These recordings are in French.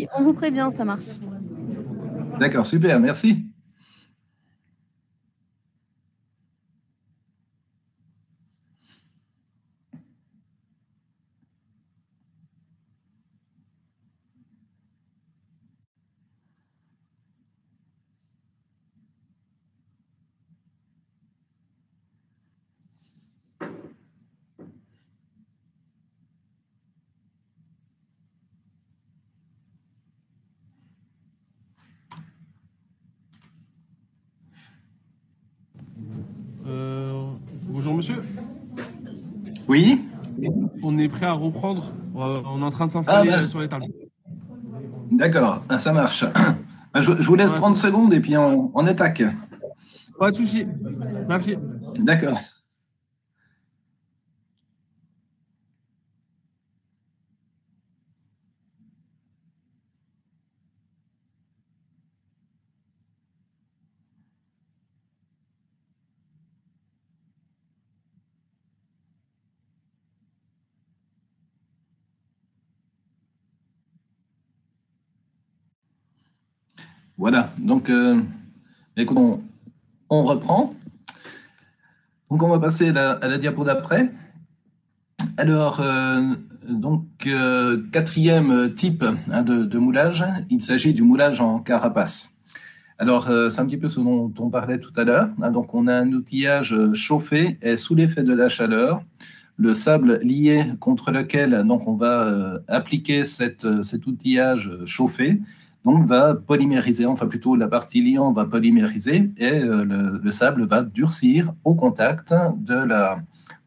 Oui, on vous prévient, ça marche. D'accord, super, merci. Bonjour monsieur. Oui? On est prêt à reprendre. On est en train de s'installer sur les tables. D'accord, ça marche. Je vous laisse 30 secondes et puis on attaque. Pas de souci. Merci. D'accord. Voilà, donc écoute, on reprend. Donc on va passer à la diapo d'après. Alors, quatrième type de moulage, il s'agit du moulage en carapace. Alors, c'est un petit peu ce dont on parlait tout à l'heure. Donc, on a un outillage chauffé et sous l'effet de la chaleur, le sable lié contre lequel donc, on va appliquer cet outillage chauffé donc, va polymériser, enfin plutôt la partie liant va polymériser et le sable va durcir au contact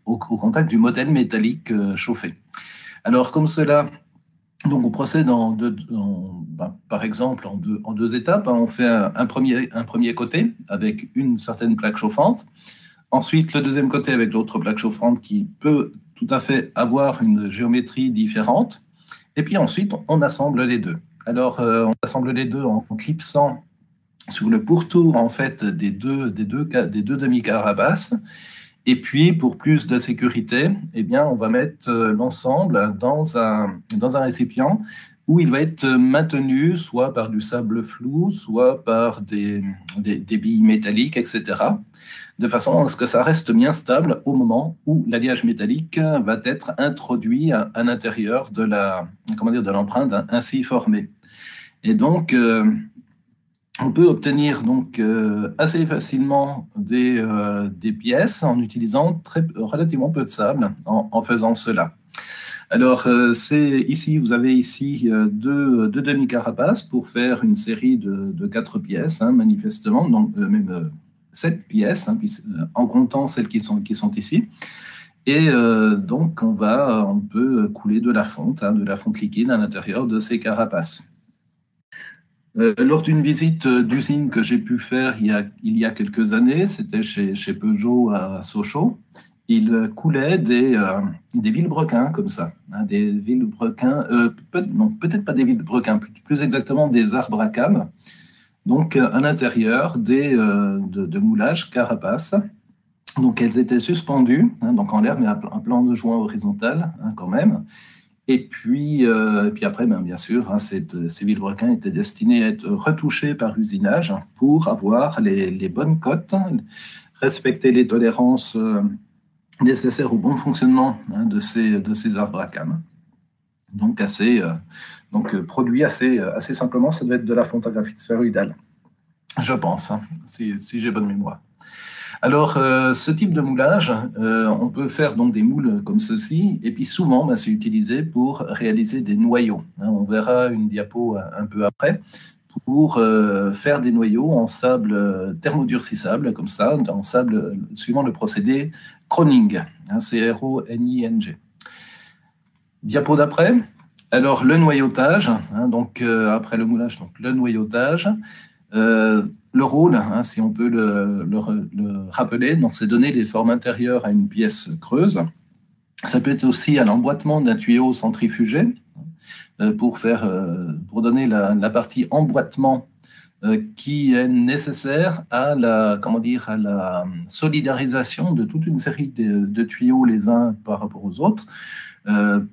au contact du modèle métallique chauffé. Alors, comme cela, donc on procède par exemple en deux étapes. On fait un premier côté avec une certaine plaque chauffante. Ensuite, le deuxième côté avec l'autre plaque chauffante qui peut tout à fait avoir une géométrie différente. Et puis ensuite, on assemble les deux. Alors, on assemble les deux en clipsant sur le pourtour en fait des deux demi-carapaces. Et puis, pour plus de sécurité, eh bien, on va mettre l'ensemble dans un récipient où il va être maintenu soit par du sable flou, soit par des billes métalliques, etc., de façon à ce que ça reste bien stable au moment où l'alliage métallique va être introduit à l'intérieur de l'empreinte ainsi formée. Et donc, on peut obtenir donc assez facilement des pièces en utilisant relativement peu de sable en faisant cela. Alors, ici, vous avez ici deux demi-carapaces pour faire une série de 4 pièces, manifestement, donc même 7 pièces, en comptant celles qui sont ici. Et donc, on peut couler de la fonte liquide à l'intérieur de ces carapaces. Lors d'une visite d'usine que j'ai pu faire il y a quelques années, c'était chez Peugeot à Sochaux, il coulait des vilebrequins comme ça, des vilebrequins, peut-être pas des vilebrequins, plus exactement des arbres à cames, donc à l'intérieur de moulages carapaces. Donc elles étaient suspendues, donc en l'air, mais à plan de joint horizontal quand même. Et puis après, bien sûr, ces vilebrequins étaient destinés à être retouchés par usinage pour avoir les bonnes cotes, respecter les tolérances nécessaires au bon fonctionnement de ces arbres à cames. Donc, produit assez simplement, ça doit être de la fonte à graphite sphéroïdale, je pense, si j'ai bonne mémoire. Alors, ce type de moulage, on peut faire donc des moules comme ceci, et puis souvent, c'est utilisé pour réaliser des noyaux. On verra une diapo un peu après, pour faire des noyaux en sable thermodurcissable, comme ça, en sable suivant le procédé Croning, C-R-O-N-I-N-G. Diapo d'après. Alors, le noyautage, après le moulage, donc le noyautage. Le rôle, si on peut le rappeler, c'est donner des formes intérieures à une pièce creuse. Ça peut être aussi à l'emboîtement d'un tuyau centrifugé pour donner la partie emboîtement qui est nécessaire à la solidarisation de toute une série de tuyaux les uns par rapport aux autres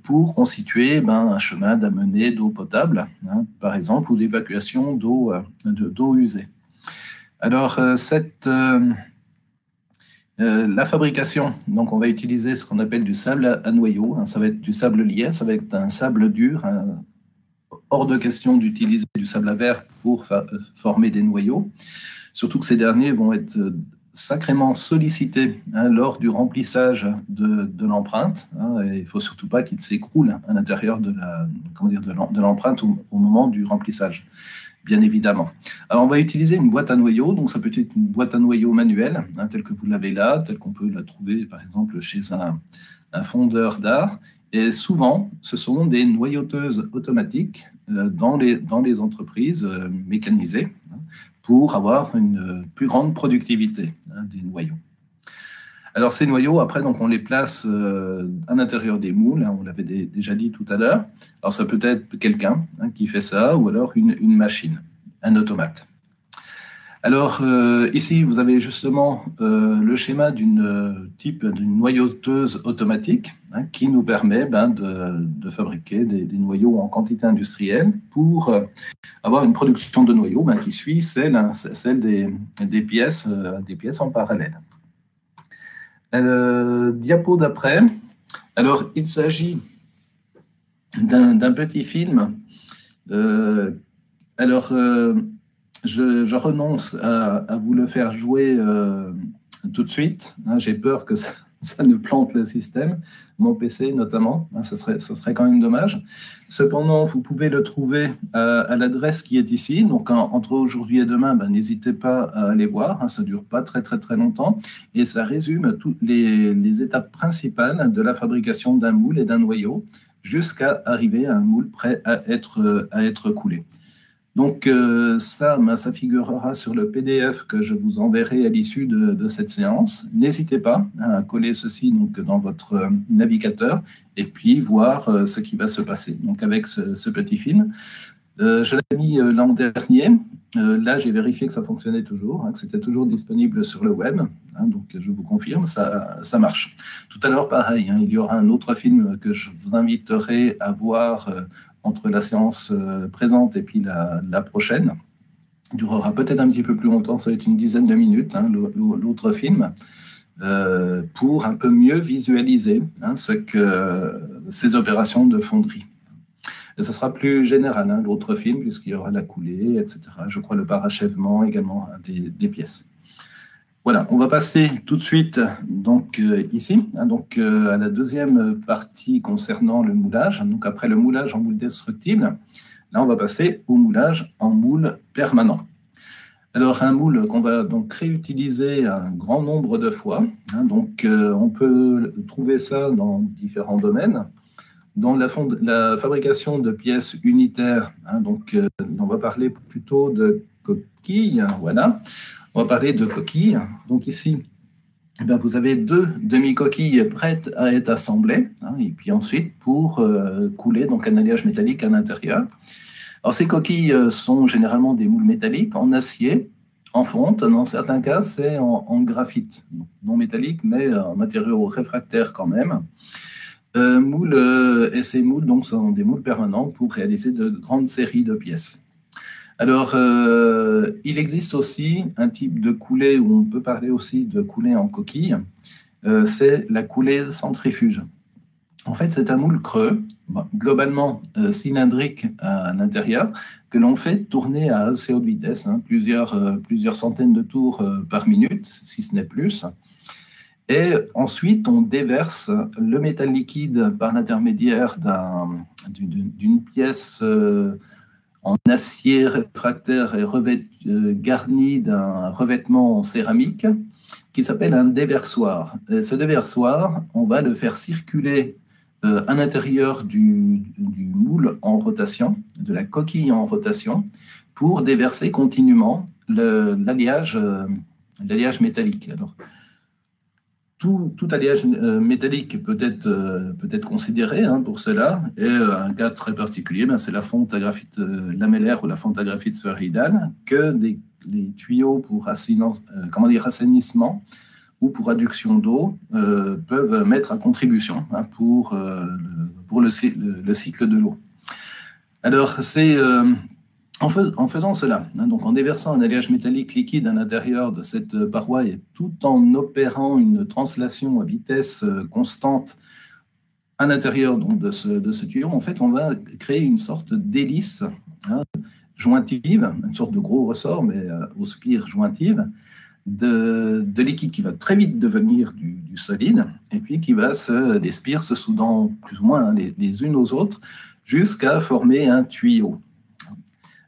pour constituer un chemin d'amener d'eau potable, hein, par exemple, ou d'évacuation d'eau usée. Alors, la fabrication, donc on va utiliser ce qu'on appelle du sable à noyau, hein, ça va être du sable lié, ça va être un sable dur, hein, hors de question d'utiliser du sable à verre pour former des noyaux, surtout que ces derniers vont être sacrément sollicités, hein, lors du remplissage de l'empreinte, hein, et il ne faut surtout pas qu'il s'écroule à l'intérieur de l'empreinte au moment du remplissage, bien évidemment. Alors, on va utiliser une boîte à noyaux, donc ça peut être une boîte à noyaux manuelle, hein, telle que vous l'avez là, telle qu'on peut la trouver, par exemple, chez un fondeur d'art. Et souvent, ce sont des noyauteuses automatiques dans les entreprises mécanisées, hein, pour avoir une plus grande productivité, hein, des noyaux. Alors, ces noyaux, après, donc, on les place à l'intérieur des moules, hein, on l'avait déjà dit tout à l'heure. Alors, ça peut être quelqu'un, hein, qui fait ça, ou alors une machine, un automate. Alors, ici, vous avez justement le schéma d'une noyauteuse automatique, hein, qui nous permet de fabriquer des noyaux en quantité industrielle pour avoir une production de noyaux qui suit celle des pièces en parallèle. Diapo d'après. Alors, il s'agit d'un petit film. Je renonce à vous le faire jouer tout de suite, hein, j'ai peur que ça ne plante le système, mon PC notamment, hein, ça serait quand même dommage. Cependant, vous pouvez le trouver à l'adresse qui est ici, donc entre aujourd'hui et demain, n'hésitez pas à aller voir, hein, ça ne dure pas très longtemps, et ça résume toutes les étapes principales de la fabrication d'un moule et d'un noyau, jusqu'à arriver à un moule prêt à être coulé. Donc, ça figurera sur le PDF que je vous enverrai à l'issue de cette séance. N'hésitez pas à coller ceci donc, dans votre navigateur et puis voir ce qui va se passer. Donc, avec ce petit film, je l'ai mis l'an dernier. Là, j'ai vérifié que ça fonctionnait toujours, hein, que c'était toujours disponible sur le web. Hein, donc, je vous confirme, ça marche. Tout à l'heure, pareil, hein, il y aura un autre film que je vous inviterai à voir entre la séance présente et puis la prochaine. Il durera peut-être un petit peu plus longtemps, ça va être une dizaine de minutes, hein, l'autre film, pour un peu mieux visualiser, hein, ces opérations de fonderie. Et ça sera plus général, hein, l'autre film, puisqu'il y aura la coulée, etc. Je crois le parachèvement également, hein, des pièces. Voilà, on va passer tout de suite donc, ici, hein, donc, à la deuxième partie concernant le moulage. Donc, après le moulage en moule destructible, là, on va passer au moulage en moule permanent. Alors, un moule qu'on va donc réutiliser un grand nombre de fois. Hein, donc, on peut trouver ça dans différents domaines. Dans la fabrication de pièces unitaires, hein, donc, on va parler plutôt de coquilles, voilà. On va parler de coquilles. Donc ici, vous avez 2 demi-coquilles prêtes à être assemblées, hein, et puis ensuite pour couler donc un alliage métallique à l'intérieur. Alors ces coquilles sont généralement des moules métalliques en acier, en fonte. Dans certains cas, c'est en graphite, non métallique, mais en matériaux réfractaires quand même. Et ces moules donc, sont des moules permanents pour réaliser de grandes séries de pièces. Alors, il existe aussi un type de coulée où on peut parler aussi de coulée en coquille, c'est la coulée centrifuge. En fait, c'est un moule creux, globalement cylindrique à l'intérieur, que l'on fait tourner à assez haute vitesse, hein, plusieurs centaines de tours par minute, si ce n'est plus. Et ensuite, on déverse le métal liquide par l'intermédiaire d'une pièce en acier réfractaire et garni d'un revêtement en céramique qui s'appelle un déversoir. Et ce déversoir, on va le faire circuler à l'intérieur du moule en rotation, de la coquille en rotation, pour déverser continuellement l'alliage métallique. Alors, tout alliage métallique peut être considéré, hein, pour cela, et un cas très particulier, c'est la fonte à graphite lamellaire ou la fonte à graphite sphéroïdale, que les tuyaux pour assainissement ou pour adduction d'eau peuvent mettre à contribution pour le cycle de l'eau. Alors, c'est en faisant cela, donc en déversant un alliage métallique liquide à l'intérieur de cette paroi et tout en opérant une translation à vitesse constante à l'intérieur de ce tuyau, en fait, on va créer une sorte d'hélice jointive, une sorte de gros ressort, mais au spire jointive, de liquide qui va très vite devenir du solide, et puis qui va les spires se soudant plus ou moins les unes aux autres, jusqu'à former un tuyau.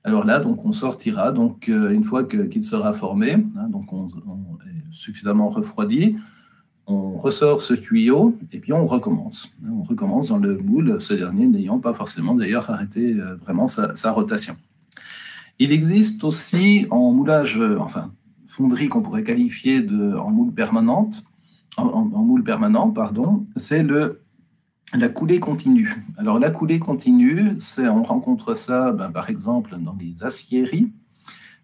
Alors là, donc, on sortira, donc, une fois qu'il sera formé, donc on est suffisamment refroidi, on ressort ce tuyau et puis on recommence. On recommence dans le moule, ce dernier n'ayant pas forcément d'ailleurs arrêté vraiment sa rotation. Il existe aussi en moulage, fonderie qu'on pourrait qualifier en moule permanente, en moule permanent, pardon, c'est la coulée continue. Alors la coulée continue, on rencontre ça par exemple dans les aciéries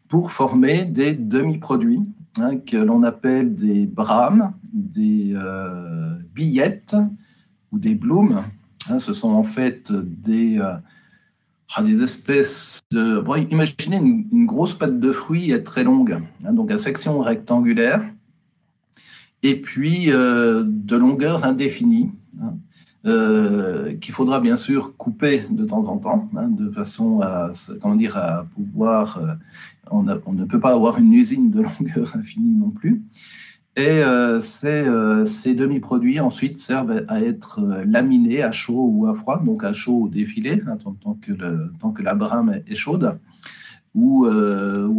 pour former des demi-produits que l'on appelle des brames, des billettes ou des blooms. Ce sont en fait des espèces de... Bon, imaginez une grosse pâte de fruits très longue, donc à section rectangulaire, et puis de longueur indéfinie, qu'il faudra bien sûr couper de temps en temps, de façon à pouvoir... on ne peut pas avoir une usine de longueur infinie non plus. Et ces demi-produits ensuite servent à être laminés à chaud ou à froid, donc à chaud au défilé, tant que la brame est chaude, ou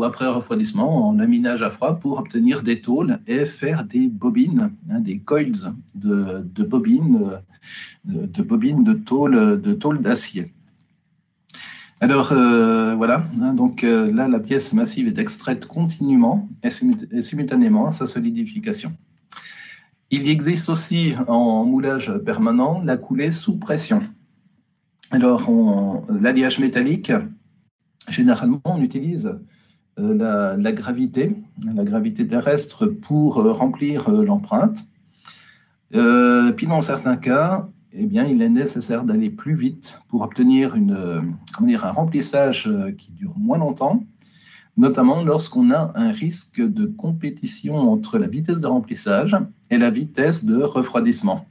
après refroidissement en laminage à froid pour obtenir des tôles et faire des bobines, des coils de bobines de tôle d'acier. Alors voilà, donc là la pièce massive est extraite continuellement et simultanément à sa solidification. Il existe aussi en moulage permanent la coulée sous pression. Alors l'alliage métallique, généralement on utilise la gravité terrestre pour remplir l'empreinte. Puis dans certains cas, eh bien, il est nécessaire d'aller plus vite pour obtenir un remplissage qui dure moins longtemps, notamment lorsqu'on a un risque de compétition entre la vitesse de remplissage et la vitesse de refroidissement.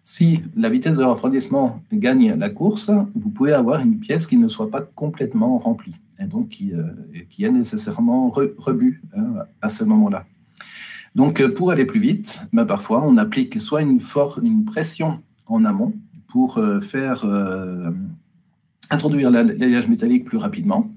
Si la vitesse de refroidissement gagne la course, vous pouvez avoir une pièce qui ne soit pas complètement remplie, et donc qui est nécessairement rebut à ce moment-là. Donc, pour aller plus vite, parfois, on applique soit une pression en amont pour faire introduire l'alliage métallique plus rapidement,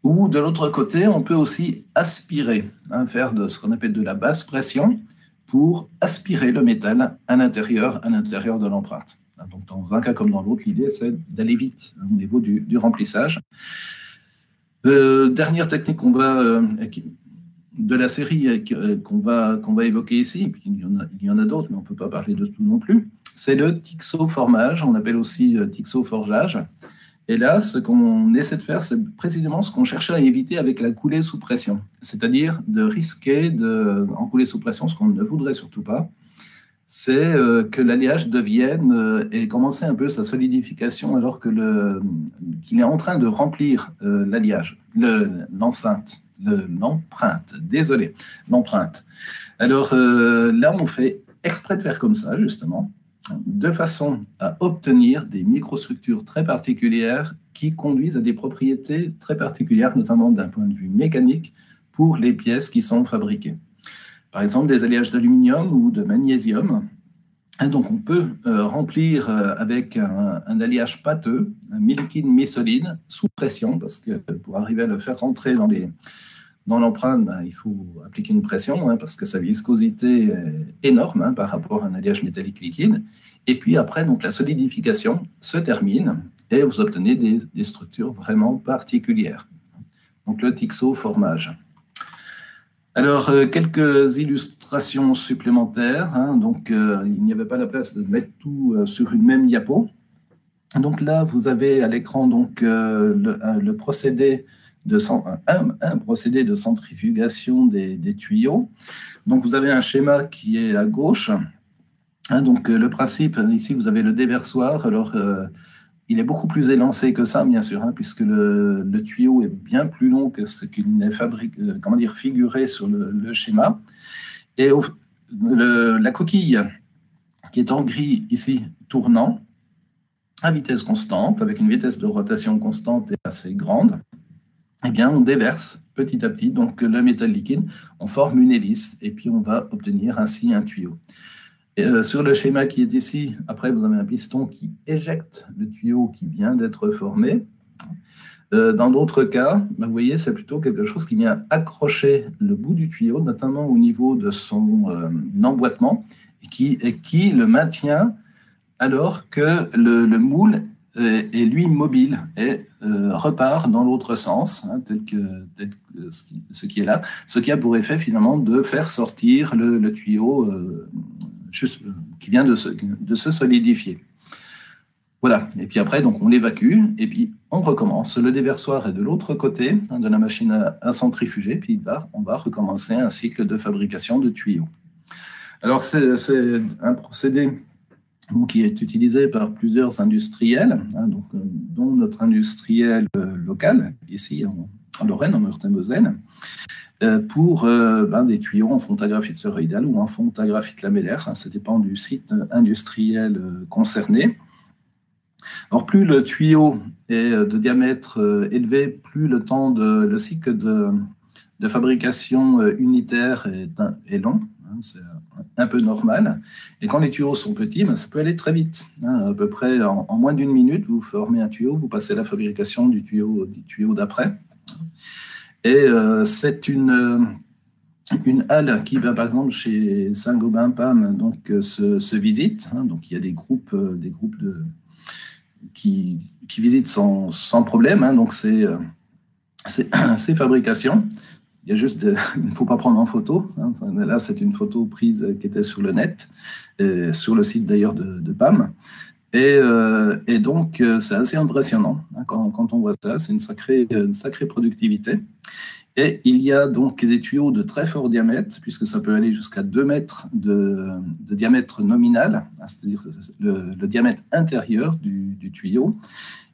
ou de l'autre côté, on peut aussi aspirer, faire ce qu'on appelle de la basse pression pour aspirer le métal à l'intérieur de l'empreinte. Donc, dans un cas comme dans l'autre, l'idée, c'est d'aller vite au niveau du remplissage. Dernière technique de la série qu'on va évoquer ici, et puis il y en a d'autres, mais on ne peut pas parler de tout non plus, c'est le tixoformage, on appelle aussi tixoforgeage. Et là, ce qu'on essaie de faire, c'est précisément ce qu'on cherchait à éviter avec la coulée sous pression, c'est-à-dire de risquer en coulée sous pression, ce qu'on ne voudrait surtout pas, c'est que l'alliage devienne et commencer un peu sa solidification alors qu'il est en train de remplir l'alliage, l'empreinte. Alors là, on fait exprès de faire comme ça, justement, de façon à obtenir des microstructures très particulières qui conduisent à des propriétés très particulières, notamment d'un point de vue mécanique, pour les pièces qui sont fabriquées. Par exemple, des alliages d'aluminium ou de magnésium. Donc, on peut remplir avec un alliage pâteux, mi-liquide, mi-solide, sous pression, parce que pour arriver à le faire rentrer dans l'empreinte, il faut appliquer une pression, parce que sa viscosité est énorme par rapport à un alliage métallique liquide. Et puis après, donc, la solidification se termine et vous obtenez des structures vraiment particulières. Donc, le tixoformage. Alors, quelques illustrations supplémentaires. Donc, il n'y avait pas la place de mettre tout sur une même diapo. Donc là, vous avez à l'écran le procédé un procédé de centrifugation des tuyaux. Donc, vous avez un schéma qui est à gauche. Donc, le principe, ici, vous avez le déversoir. Alors, il est beaucoup plus élancé que ça, bien sûr, puisque le tuyau est bien plus long que ce qu'il n'est figuré sur le schéma. Et la coquille qui est en gris ici, tournant, à vitesse constante, avec une vitesse de rotation constante et assez grande, eh bien, on déverse petit à petit donc le métal liquide, on forme une hélice, et puis on va obtenir ainsi un tuyau. Et, sur le schéma qui est ici, après, vous avez un piston qui éjecte le tuyau qui vient d'être formé. Dans d'autres cas, vous voyez, c'est plutôt quelque chose qui vient accrocher le bout du tuyau, notamment au niveau de son emboîtement, et qui le maintient alors que le moule est lui mobile et repart dans l'autre sens, tel que ce qui est là, ce qui a pour effet finalement de faire sortir le tuyau qui vient de se solidifier. Voilà, et puis après, donc on l'évacue, et puis on recommence. Le déversoir est de l'autre côté de la machine à centrifuger, puis on va recommencer un cycle de fabrication de tuyaux. Alors, c'est un procédé qui est utilisé par plusieurs industriels, dont notre industriel local, ici en Lorraine, en Meurthe-et-Moselle, pour des tuyaux en fontagraphite sphéroïdale ou en fontagraphite lamellaire. Ça dépend du site industriel concerné. Alors, plus le tuyau est de diamètre élevé, plus le cycle de fabrication unitaire est long. C'est un peu normal. Et quand les tuyaux sont petits, ça peut aller très vite. À peu près en moins d'une minute, vous formez un tuyau, vous passez à la fabrication du tuyau d'après. Et c'est une halle qui, par exemple, chez Saint-Gobain-Pam, donc, se visite. Donc, il y a des groupes qui visitent sans problème. Donc, c'est fabrication. Il y a juste, il ne faut pas prendre en photo. Là, c'est une photo prise qui était sur le net, sur le site d'ailleurs de PAM. Et donc, c'est assez impressionnant quand on voit ça. C'est une sacrée productivité. Et il y a donc des tuyaux de très fort diamètre, puisque ça peut aller jusqu'à 2 mètres de diamètre nominal, c'est-à-dire le diamètre intérieur du tuyau.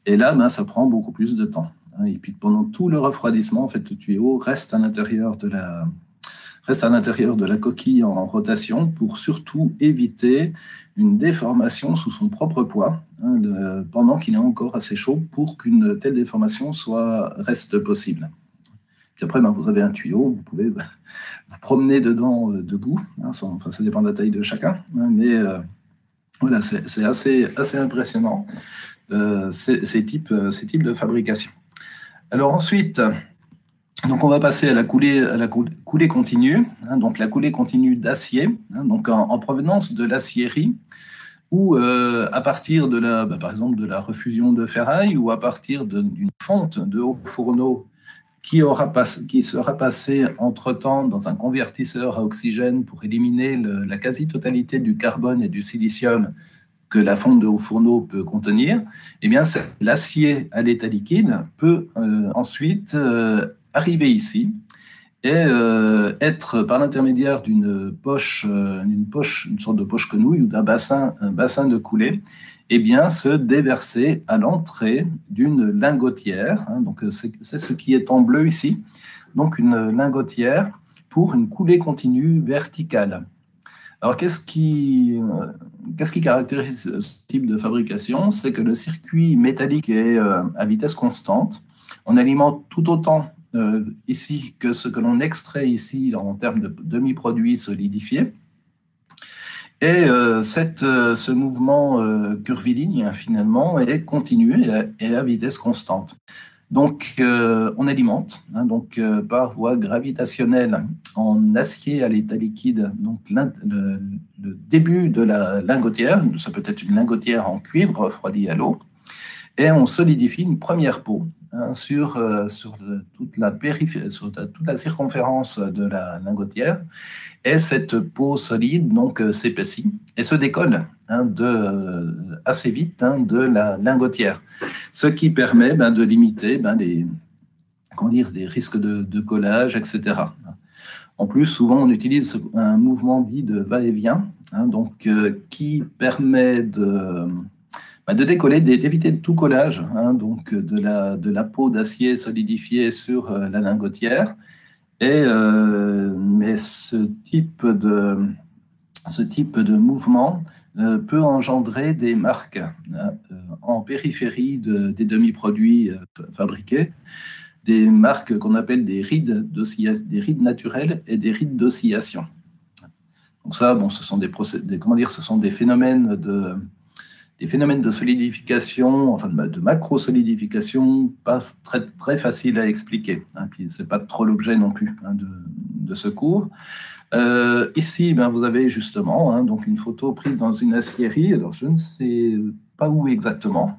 Et là, ça prend beaucoup plus de temps. Et puis pendant tout le refroidissement, en fait, le tuyau reste à l'intérieur de la coquille en rotation pour surtout éviter une déformation sous son propre poids pendant qu'il est encore assez chaud pour qu'une telle déformation reste possible. Puis après, vous avez un tuyau, vous pouvez vous promener dedans debout. Ça dépend de la taille de chacun, mais voilà, c'est assez impressionnant ces types de fabrication. Alors ensuite, donc on va passer à la coulée continue, donc la coulée continue d'acier, donc en provenance de l'acierie, ou à partir par exemple de la refusion de ferraille, ou à partir d'une fonte de haut fourneau qui sera passée entre-temps dans un convertisseur à oxygène pour éliminer la quasi-totalité du carbone et du silicium que la fonte de haut fourneau peut contenir, eh bien, l'acier à l'état liquide peut ensuite arriver ici et être, par l'intermédiaire d'une sorte de poche quenouille ou un bassin de coulée, eh bien, se déverser à l'entrée d'une lingotière. Donc, c'est ce qui est en bleu ici. Donc, une lingotière pour une coulée continue verticale. Alors, qu'est-ce qui caractérise ce type de fabrication? C'est que le circuit métallique est à vitesse constante. On alimente tout autant ici que ce que l'on extrait ici en termes de demi-produits solidifiés. Et ce mouvement curviligne, finalement, est continu et à vitesse constante. Donc, on alimente par voie gravitationnelle en acier à l'état liquide, donc le début de la lingotière, ça peut être une lingotière en cuivre refroidie à l'eau, et on solidifie une première peau sur toute la circonférence de la lingotière, et cette peau solide s'épaissit et se décolle assez vite de la lingotière, ce qui permet de limiter comment dire, des risques de collage, etc. En plus, souvent, on utilise un mouvement dit de va-et-vient, donc, qui permet de décoller, d'éviter tout collage, donc de la peau d'acier solidifiée sur la lingotière. Mais ce type de mouvement peut engendrer des marques en périphérie des demi-produits fabriqués, des marques qu'on appelle des rides naturelles et des rides d'oscillation. Donc ça, bon, ce sont ce sont des phénomènes de solidification, enfin de macro-solidification, pas très facile à expliquer. Puis c'est pas trop l'objet non plus de ce cours. Ici, vous avez justement donc une photo prise dans une aciérie. Alors je ne sais pas où exactement.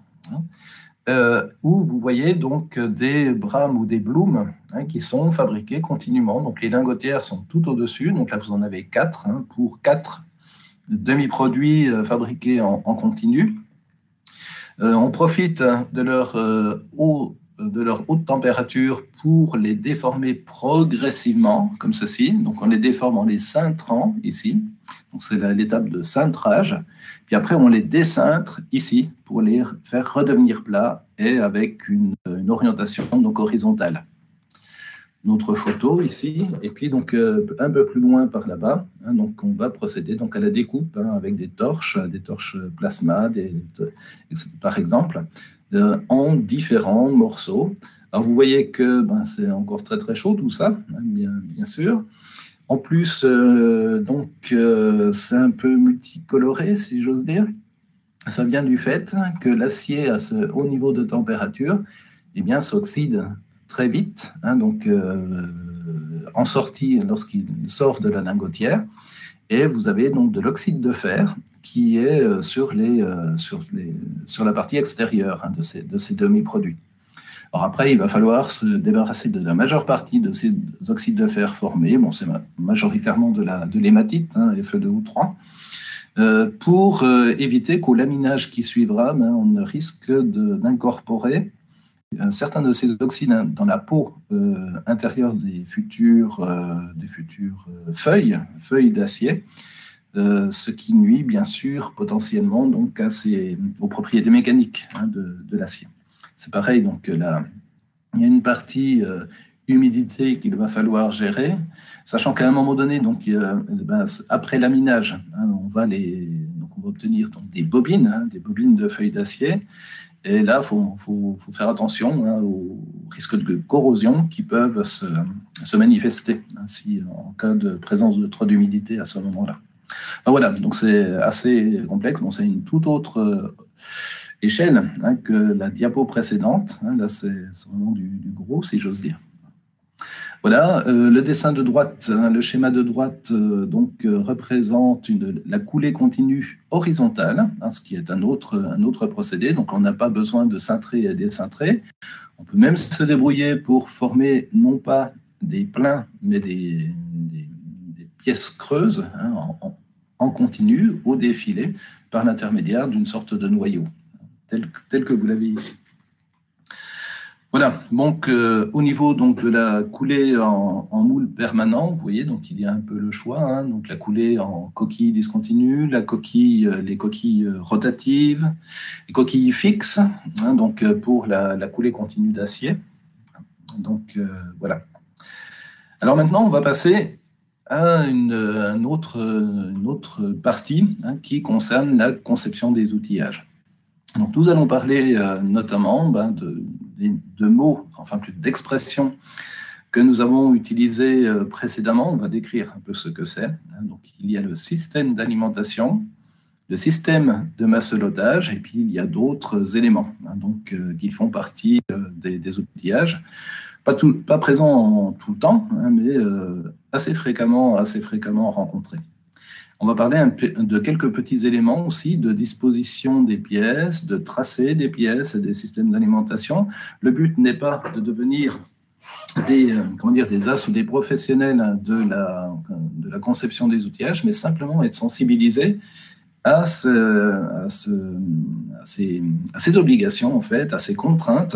Où vous voyez donc des brames ou des blooms qui sont fabriqués continuellement. Donc les lingotières sont tout au-dessus. Donc là, vous en avez 4 pour 4 demi-produits fabriqués en continu. On profite de leur haute température pour les déformer progressivement, comme ceci. Donc on les déforme en les cintrant ici. Donc c'est l'étape de cintrage. Puis après, on les décintre ici pour les faire redevenir plats et avec une orientation donc horizontale. Une autre photo ici, et puis donc un peu plus loin par là-bas, donc on va procéder donc à la découpe avec des torches plasma, par exemple, en différents morceaux. Alors vous voyez que c'est encore très chaud tout ça, bien sûr. En plus, c'est un peu multicoloré, si j'ose dire. Ça vient du fait que l'acier à ce haut niveau de température, s'oxyde très vite, en sortie lorsqu'il sort de la lingotière. Et vous avez donc de l'oxyde de fer qui est sur la partie extérieure de ces demi-produits. Alors après, il va falloir se débarrasser de la majeure partie de ces oxydes de fer formés. Bon, c'est majoritairement de l'hématite, Fe2O3, pour éviter qu'au laminage qui suivra, on ne risque d'incorporer certains de ces oxydes dans la peau intérieure des futures feuilles d'acier, ce qui nuit bien sûr potentiellement donc aux propriétés mécaniques de l'acier. C'est pareil, donc là, il y a une partie humidité qu'il va falloir gérer, sachant qu'à un moment donné, donc, après laminage, on va obtenir donc, des bobines de feuilles d'acier. Et là, il faut faire attention aux risques de corrosion qui peuvent se manifester en cas de présence de trop d'humidité à ce moment-là. Enfin, voilà, donc c'est assez complexe. Bon, c'est une toute autre échelle que la diapo précédente. Là, c'est vraiment du gros, si j'ose dire. Voilà, le dessin de droite, le schéma de droite représente la coulée continue horizontale, ce qui est un autre procédé. Donc, on n'a pas besoin de cintrer et décintrer. On peut même se débrouiller pour former non pas des pleins, mais des pièces creuses en continu, au défilé, par l'intermédiaire d'une sorte de noyau, tel que vous l'avez ici. Voilà, donc au niveau donc, de la coulée en moule permanent, vous voyez, donc il y a un peu le choix, donc la coulée en coquille discontinue, les coquilles rotatives, les coquilles fixes, donc pour la coulée continue d'acier. Donc voilà. Alors maintenant, on va passer à une autre partie qui concerne la conception des outillages. Donc nous allons parler notamment de mots, enfin plus d'expressions que nous avons utilisées précédemment. On va décrire un peu ce que c'est. Donc il y a le système d'alimentation, le système de masselotage, et puis il y a d'autres éléments qui font partie des outillages. Pas présents tout le temps, mais assez fréquemment rencontrés. On va parler de quelques petits éléments aussi, de disposition des pièces, de tracé des pièces et des systèmes d'alimentation. Le but n'est pas de devenir des as ou des professionnels de la conception des outillages, mais simplement être sensibilisés à ces obligations, en fait, à ces contraintes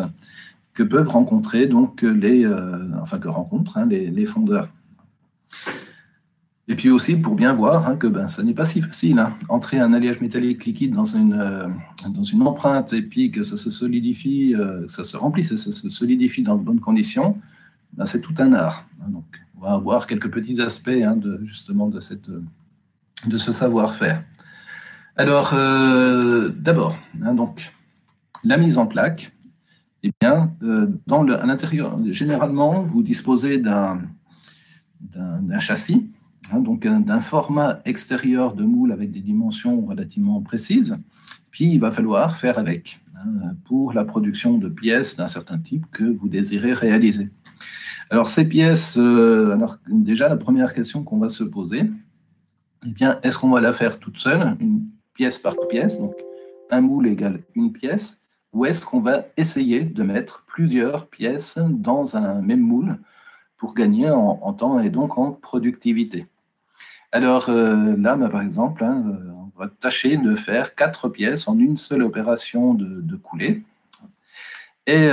que peuvent rencontrer donc que rencontrent les fondeurs. Et puis aussi pour bien voir que ça n'est pas si facile. Entrer un alliage métallique liquide dans une empreinte et puis que ça se solidifie, ça se remplisse, ça se solidifie dans de bonnes conditions, c'est tout un art. Donc, on va voir quelques petits aspects justement de ce savoir-faire. Alors, d'abord, donc la mise en plaque. Eh bien, à l'intérieur, généralement, vous disposez d'un châssis, donc d'un format extérieur de moule avec des dimensions relativement précises. Puis, il va falloir faire avec pour la production de pièces d'un certain type que vous désirez réaliser. Alors, ces pièces, déjà, la première question qu'on va se poser, eh bien, est-ce qu'on va la faire toute seule, une pièce par pièce, donc un moule égale une pièce, ou est-ce qu'on va essayer de mettre plusieurs pièces dans un même moule pour gagner en temps et donc en productivité? Alors là, par exemple, on va tâcher de faire 4 pièces en une seule opération de coulée. Et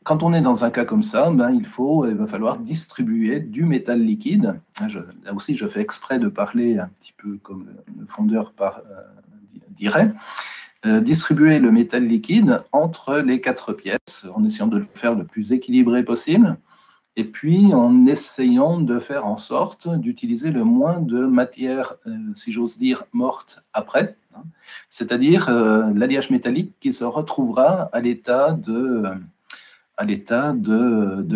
quand on est dans un cas comme ça, il va falloir distribuer du métal liquide. Là aussi, je fais exprès de parler un petit peu comme le fondeur dirait. Distribuer le métal liquide entre les 4 pièces, en essayant de le faire le plus équilibré possible, et puis en essayant de faire en sorte d'utiliser le moins de matière, si j'ose dire, morte après, c'est-à-dire l'alliage métallique qui se retrouvera à l'état de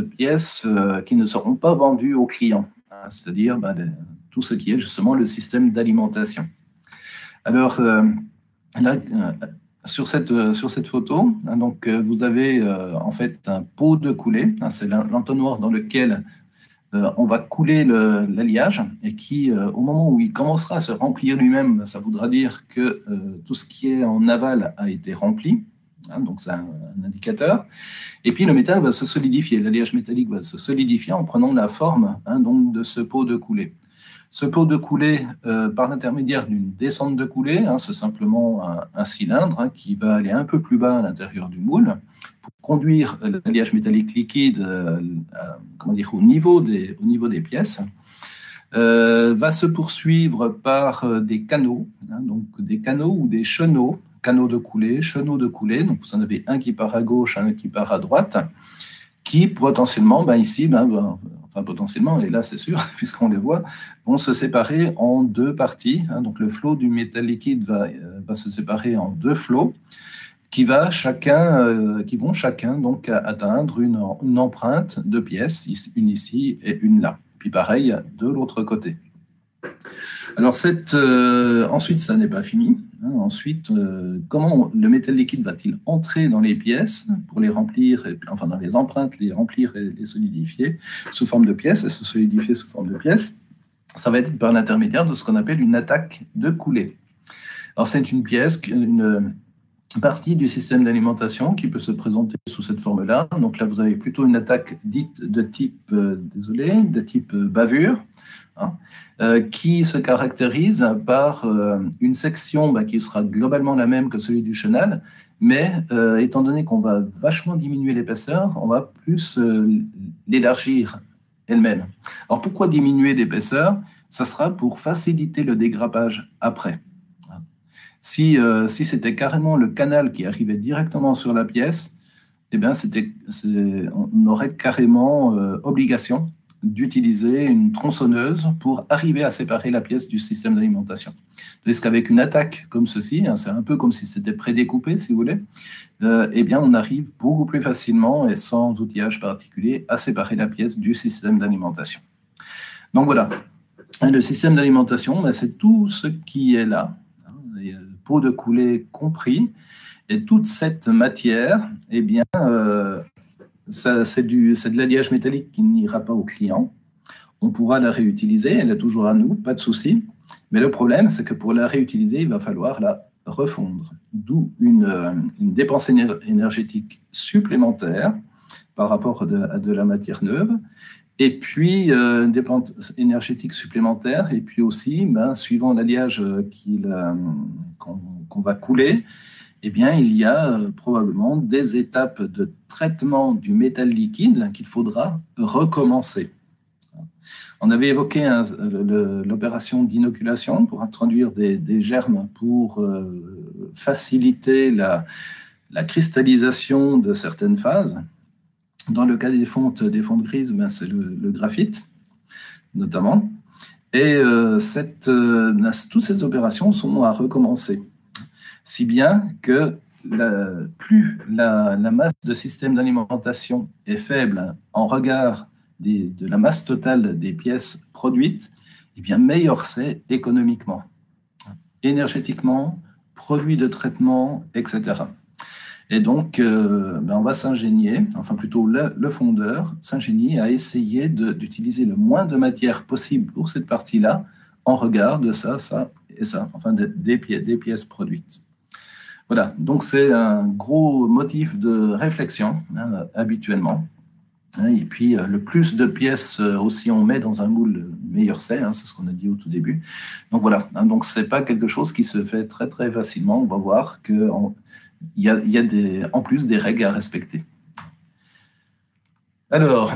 pièces qui ne seront pas vendues aux clients, c'est-à-dire tout ce qui est justement le système d'alimentation. Alors, là, sur cette photo, donc, vous avez en fait un pot de coulée, c'est l'entonnoir dans lequel on va couler l'alliage et qui, au moment où il commencera à se remplir lui-même, ça voudra dire que tout ce qui est en aval a été rempli, donc c'est un indicateur. Et puis le métal va se solidifier, l'alliage métallique va se solidifier en prenant la forme donc de ce pot de coulée. Ce pot de coulée, par l'intermédiaire d'une descente de coulée, c'est simplement un cylindre qui va aller un peu plus bas à l'intérieur du moule pour conduire l'alliage métallique liquide au niveau des pièces, va se poursuivre par des canaux, donc des canaux ou des chenaux, canaux de coulée, chenaux de coulée. Donc vous en avez un qui part à gauche, un qui part à droite, qui potentiellement, ici, potentiellement, et là c'est sûr, puisqu'on les voit, vont se séparer en 2 parties. Donc le flot du métal liquide va se séparer en 2 flots qui vont chacun donc atteindre une empreinte de pièces, une ici et une là. Puis pareil de l'autre côté. Alors ensuite, ça n'est pas fini. Ensuite, comment le métal liquide va-t-il entrer dans les pièces pour les remplir, dans les empreintes, les remplir et les solidifier sous forme de pièces, et se solidifier sous forme de pièces? Ça va être par l'intermédiaire de ce qu'on appelle une attaque de coulée. Alors c'est une pièce, une partie du système d'alimentation qui peut se présenter sous cette forme-là. Donc là, vous avez plutôt une attaque dite de type, de type bavure, qui se caractérise par une section qui sera globalement la même que celui du chenal, mais étant donné qu'on va vachement diminuer l'épaisseur, on va plus l'élargir elle-même. Alors pourquoi diminuer l'épaisseur? Ça sera pour faciliter le dégrappage après. Si c'était carrément le canal qui arrivait directement sur la pièce, eh bien on aurait carrément obligation d'utiliser une tronçonneuse pour arriver à séparer la pièce du système d'alimentation. Parce qu'avec une attaque comme ceci, c'est un peu comme si c'était prédécoupé, si vous voulez, eh bien on arrive beaucoup plus facilement et sans outillage particulier à séparer la pièce du système d'alimentation. Donc voilà, le système d'alimentation, c'est tout ce qui est là, le pot de coulée compris, et toute cette matière, eh bien, c'est de l'alliage métallique qui n'ira pas au client. On pourra la réutiliser, elle est toujours à nous, pas de souci. Mais le problème, c'est que pour la réutiliser, il va falloir la refondre. D'où une dépense énergétique supplémentaire par rapport à de la matière neuve. Et puis, une dépense énergétique supplémentaire. Et puis aussi, suivant l'alliage qu'on va couler, eh bien, il y a probablement des étapes de traitement du métal liquide qu'il faudra recommencer. On avait évoqué l'opération d'inoculation pour introduire des germes pour faciliter la cristallisation de certaines phases. Dans le cas des fontes grises, ben, c'est le graphite, notamment. Et toutes ces opérations sont à recommencer. Si bien que plus la masse de système d'alimentation est faible en regard de la masse totale des pièces produites, eh bien meilleur c'est économiquement, énergétiquement, produits de traitement, etc. Et donc, on va s'ingénier, enfin plutôt le fondeur s'ingénie à essayer d'utiliser le moins de matière possible pour cette partie-là en regard de ça et ça, enfin des pièces produites. Voilà, donc c'est un gros motif de réflexion habituellement. Et puis, le plus de pièces aussi on met dans un moule, meilleur c'est ce qu'on a dit au tout début. Donc voilà, donc ce n'est pas quelque chose qui se fait très très facilement. On va voir qu'il y a en plus des règles à respecter. Alors,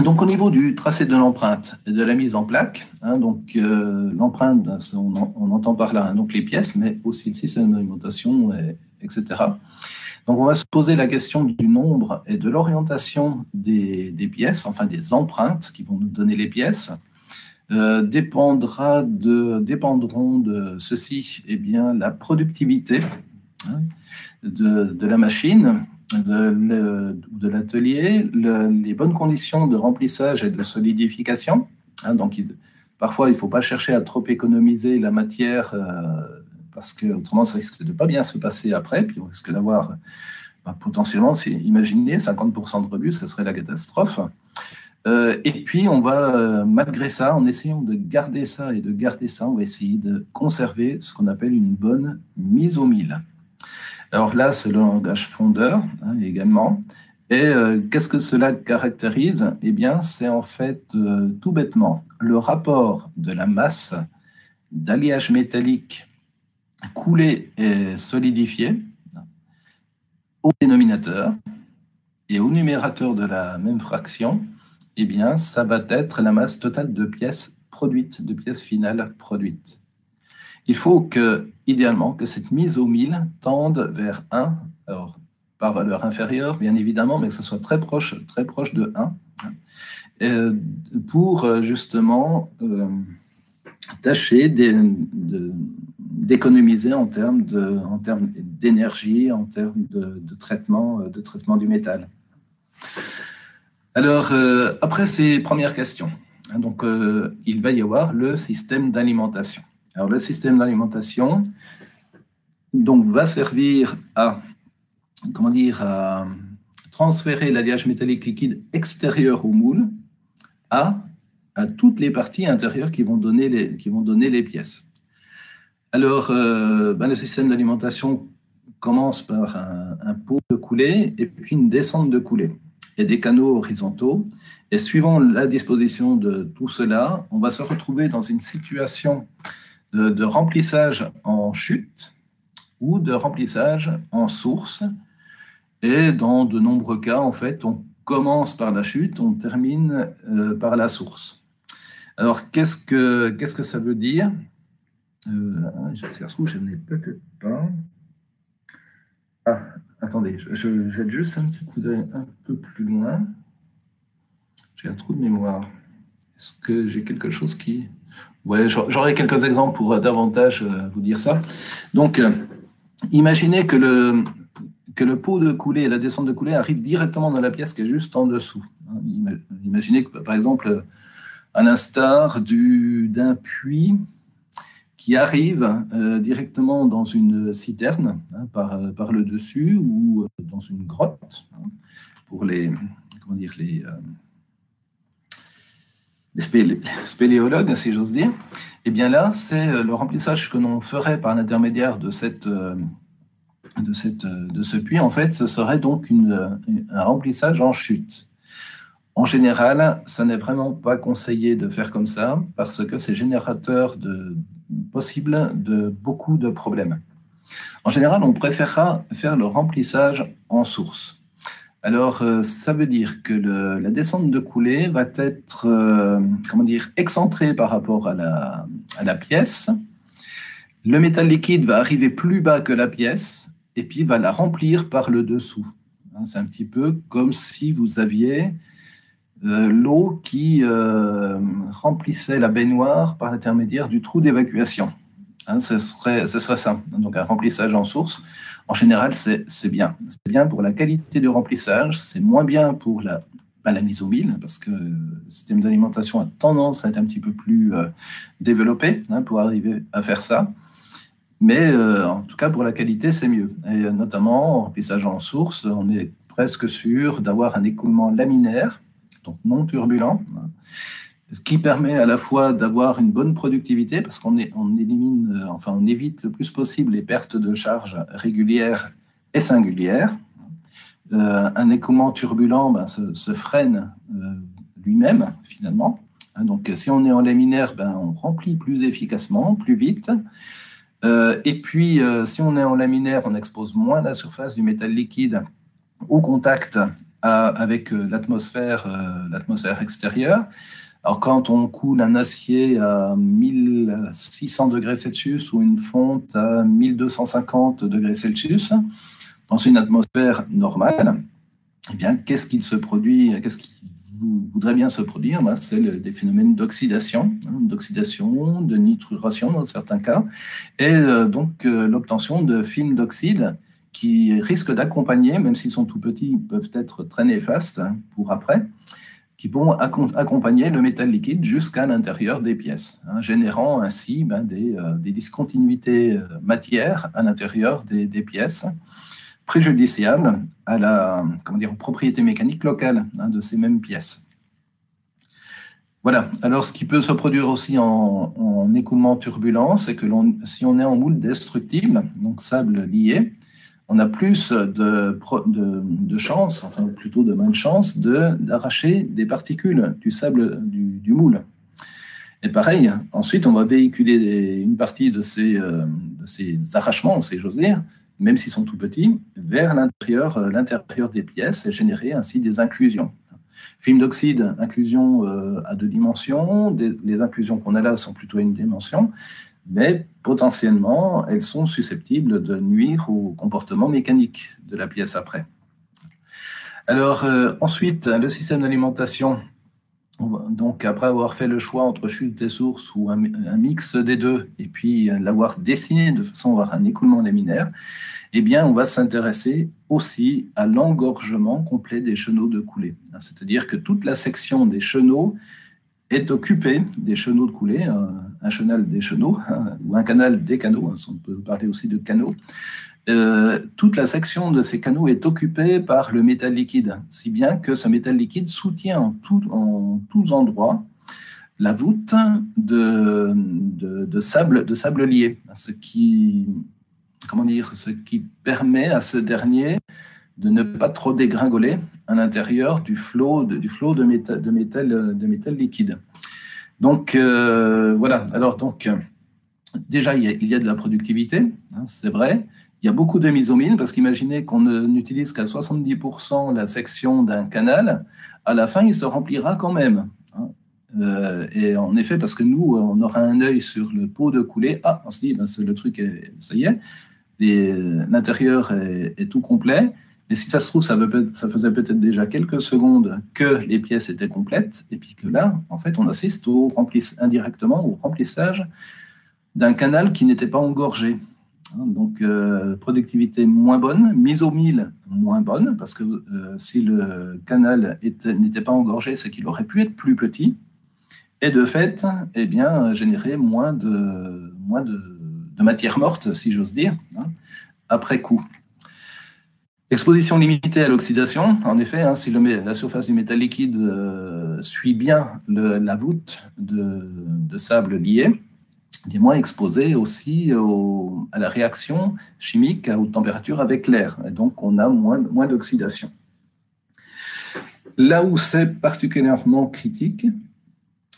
donc au niveau du tracé de l'empreinte et de la mise en plaque, l'empreinte, on entend par là donc les pièces, mais aussi le système d'alimentation, etc. Donc on va se poser la question du nombre et de l'orientation des pièces, enfin des empreintes qui vont nous donner les pièces. Dépendront de ceci, eh bien, la productivité de la machine, de l'atelier, les bonnes conditions de remplissage et de solidification. Donc, parfois, il ne faut pas chercher à trop économiser la matière parce qu'autrement, ça risque de ne pas bien se passer après. Puis, on risque d'avoir potentiellement, imaginez, 50% de rebut, ça serait la catastrophe. Et puis, on va, malgré ça, en essayant de garder ça, on va essayer de conserver ce qu'on appelle une bonne mise au mille. Alors là, c'est le langage fondeur également. Et qu'est-ce que cela caractérise? Eh bien, c'est en fait tout bêtement le rapport de la masse d'alliage métallique coulé et solidifié au dénominateur et au numérateur de la même fraction. Eh bien, ça va être la masse totale de pièces produites, de pièces finales produites. Il faut idéalement, que cette mise au mille tende vers 1, alors par valeur inférieure, bien évidemment, mais que ce soit très proche de 1, pour justement tâcher d'économiser en termes d'énergie, en termes de traitement du métal. Alors, après ces premières questions, donc, il va y avoir le système d'alimentation. Alors, le système d'alimentation va servir à transférer l'alliage métallique liquide extérieur au moule à toutes les parties intérieures qui vont donner les pièces. Alors, le système d'alimentation commence par un pot de coulée et puis une descente de coulée et des canaux horizontaux. Et suivant la disposition de tout cela, on va se retrouver dans une situation de remplissage en chute ou de remplissage en source. Et dans de nombreux cas, en fait, on commence par la chute, on termine par la source. Alors, qu'est-ce que ça veut dire? Je n'ai peut-être pas. Ah, attendez, je jette juste un petit coup d'œil un peu plus loin. J'ai un trou de mémoire. Est-ce que j'ai quelque chose qui... Ouais, j'aurai quelques exemples pour davantage vous dire ça. Donc, imaginez que le pot de coulée et la descente de coulée arrivent directement dans la pièce qui est juste en dessous. Imaginez que, par exemple, à l'instar d'un puits qui arrive directement dans une citerne par le dessus ou dans une grotte pour les spéléologues, si j'ose dire. Et bien là, c'est le remplissage que l'on ferait par l'intermédiaire de ce puits. En fait, ce serait donc un remplissage en chute. En général, ça n'est vraiment pas conseillé de faire comme ça parce que c'est générateur possible de beaucoup de problèmes. En général, on préférera faire le remplissage en source. Alors, ça veut dire que la descente de coulée va être, comment dire, excentrée par rapport à la pièce. Le métal liquide va arriver plus bas que la pièce et puis va la remplir par le dessous. C'est un petit peu comme si vous aviez l'eau qui remplissait la baignoire par l'intermédiaire du trou d'évacuation. Ce serait ça. Donc un remplissage en source, en général, c'est bien. C'est bien pour la qualité du remplissage, c'est moins bien pour la mise au mille, parce que le système d'alimentation a tendance à être un petit peu plus développé pour arriver à faire ça. Mais en tout cas, pour la qualité, c'est mieux. Et notamment, en remplissage en source, on est presque sûr d'avoir un écoulement laminaire, donc non turbulent, ce qui permet à la fois d'avoir une bonne productivité, parce qu'on élimine, enfin, on évite le plus possible les pertes de charge régulières et singulières. Un écoulement turbulent se freine lui-même, finalement. Donc, si on est en laminaire, on remplit plus efficacement, plus vite. Et puis, si on est en laminaire, on expose moins la surface du métal liquide au contact avec l'atmosphère extérieure. Alors, quand on coule un acier à 1600 degrés Celsius ou une fonte à 1250 degrés Celsius, dans une atmosphère normale, eh bien, qu'est-ce qui voudrait bien se produire? C'est des phénomènes d'oxydation, de nitruration dans certains cas, et donc l'obtention de films d'oxyde qui risquent d'accompagner, même s'ils sont tout petits, peuvent être très néfastes pour après, qui vont accompagner le métal liquide jusqu'à l'intérieur des pièces, générant ainsi des discontinuités matières à l'intérieur des pièces, préjudiciables aux propriétés mécaniques locales de ces mêmes pièces. Voilà. Alors, ce qui peut se produire aussi en écoulement turbulent, c'est que si on est en moule destructible, donc sable lié, on a plus de chances, enfin plutôt de malchance, d'arracher des particules du sable du moule. Et pareil, ensuite, on va véhiculer une partie de ces arrachements, si j'ose dire, même s'ils sont tout petits, vers l'intérieur des pièces et générer ainsi des inclusions. Film d'oxyde, inclusion à 2 dimensions. Les inclusions qu'on a là sont plutôt à 1 dimension, mais potentiellement, elles sont susceptibles de nuire au comportement mécanique de la pièce après. Alors, ensuite, le système d'alimentation. Donc, après avoir fait le choix entre chute et source ou un mix des deux, et puis l'avoir dessiné de façon à avoir un écoulement laminaire, eh bien, on va s'intéresser aussi à l'engorgement complet des chenaux de coulée. C'est-à-dire que toute la section des chenaux est occupée des chenaux de coulée, un chenal des chenaux, ou un canal des canaux, on peut parler aussi de canaux. Toute la section de ces canaux est occupée par le métal liquide, si bien que ce métal liquide soutient en tous endroits la voûte de sable lié, ce qui permet à ce dernier de ne pas trop dégringoler à l'intérieur du flot de métal liquide. Donc, voilà. Alors, donc, déjà, il y a de la productivité, c'est vrai. Il y a beaucoup de mise au mine, parce qu'imaginez qu'on n'utilise qu'à 70% la section d'un canal, à la fin, il se remplira quand même. Et en effet, parce que nous, on aura un œil sur le pot de coulée. Ah, on se dit, c'est le truc, ça y est, l'intérieur est tout complet. Et si ça se trouve, ça faisait peut-être déjà quelques secondes que les pièces étaient complètes, et puis que là, en fait, on assiste indirectement au remplissage d'un canal qui n'était pas engorgé. Donc, productivité moins bonne, mise au mille moins bonne, parce que si le canal n'était pas engorgé, c'est qu'il aurait pu être plus petit, et de fait, eh bien, générer moins de matière morte, si j'ose dire, après coup. Exposition limitée à l'oxydation. En effet, si la surface du métal liquide suit bien la voûte de sable lié, il est moins exposé aussi à la réaction chimique à haute température avec l'air. Et donc, on a moins d'oxydation. Là où c'est particulièrement critique,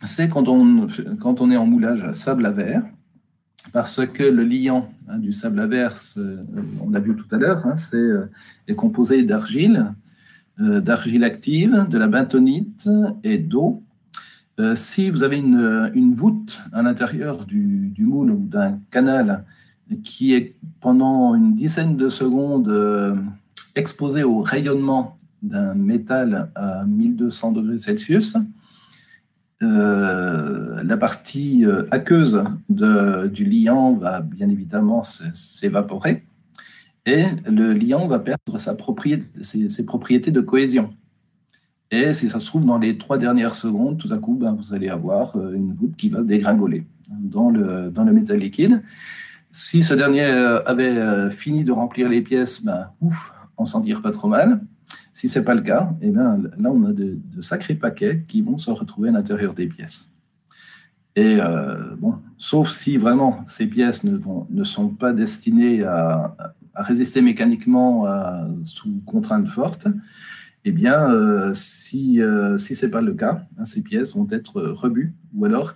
c'est quand on est en moulage à sable à verre, parce que le liant du sable averse, on l'a vu tout à l'heure, est composé d'argile active, de la bentonite et d'eau. Si vous avez une voûte à l'intérieur du moule ou d'un canal qui est pendant une dizaine de secondes exposée au rayonnement d'un métal à 1200 degrés Celsius, la partie aqueuse du liant va bien évidemment s'évaporer et le liant va perdre ses propriétés de cohésion. Et si ça se trouve, dans les 3 dernières secondes, tout à coup, vous allez avoir une voûte qui va dégringoler dans le métal liquide. Si ce dernier avait fini de remplir les pièces, ouf, on s'en tire pas trop mal. Si ce n'est pas le cas, là, on a de sacrés paquets qui vont se retrouver à l'intérieur des pièces. Et sauf si vraiment ces pièces ne sont pas destinées à résister mécaniquement sous contrainte forte, si ce n'est pas le cas, ces pièces vont être rebues ou alors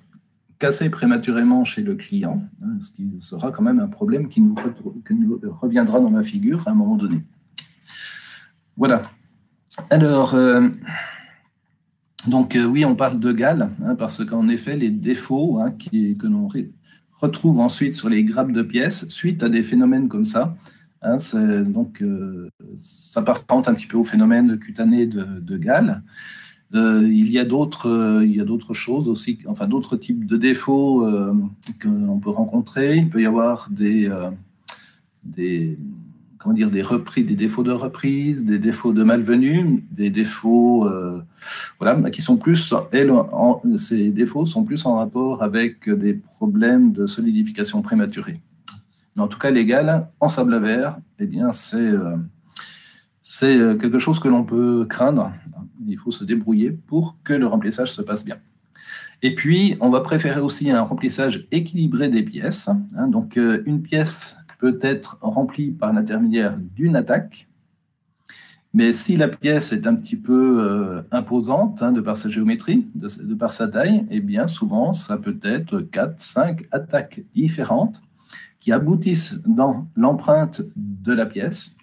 cassées prématurément chez le client, ce qui sera quand même un problème qui nous reviendra dans la figure à un moment donné. Voilà. Alors, oui, on parle de gale, parce qu'en effet, les défauts que l'on retrouve ensuite sur les grappes de pièces, suite à des phénomènes comme ça, ça apparente un petit peu au phénomène cutané de gale. Il y a d'autres choses aussi, enfin d'autres types de défauts que l'on peut rencontrer. Il peut y avoir des défauts de reprise, des défauts de malvenue, des défauts qui sont plus, ces défauts sont plus en rapport avec des problèmes de solidification prématurée. Mais en tout cas, les gales en sable à verre, c'est quelque chose que l'on peut craindre. Il faut se débrouiller pour que le remplissage se passe bien. Et puis, on va préférer aussi un remplissage équilibré des pièces. Donc, une pièce peut être remplie par l'intermédiaire d'une attaque, mais si la pièce est un petit peu imposante de par sa géométrie, de par sa taille, souvent, ça peut être 4, 5 attaques différentes qui aboutissent dans l'empreinte de la pièce,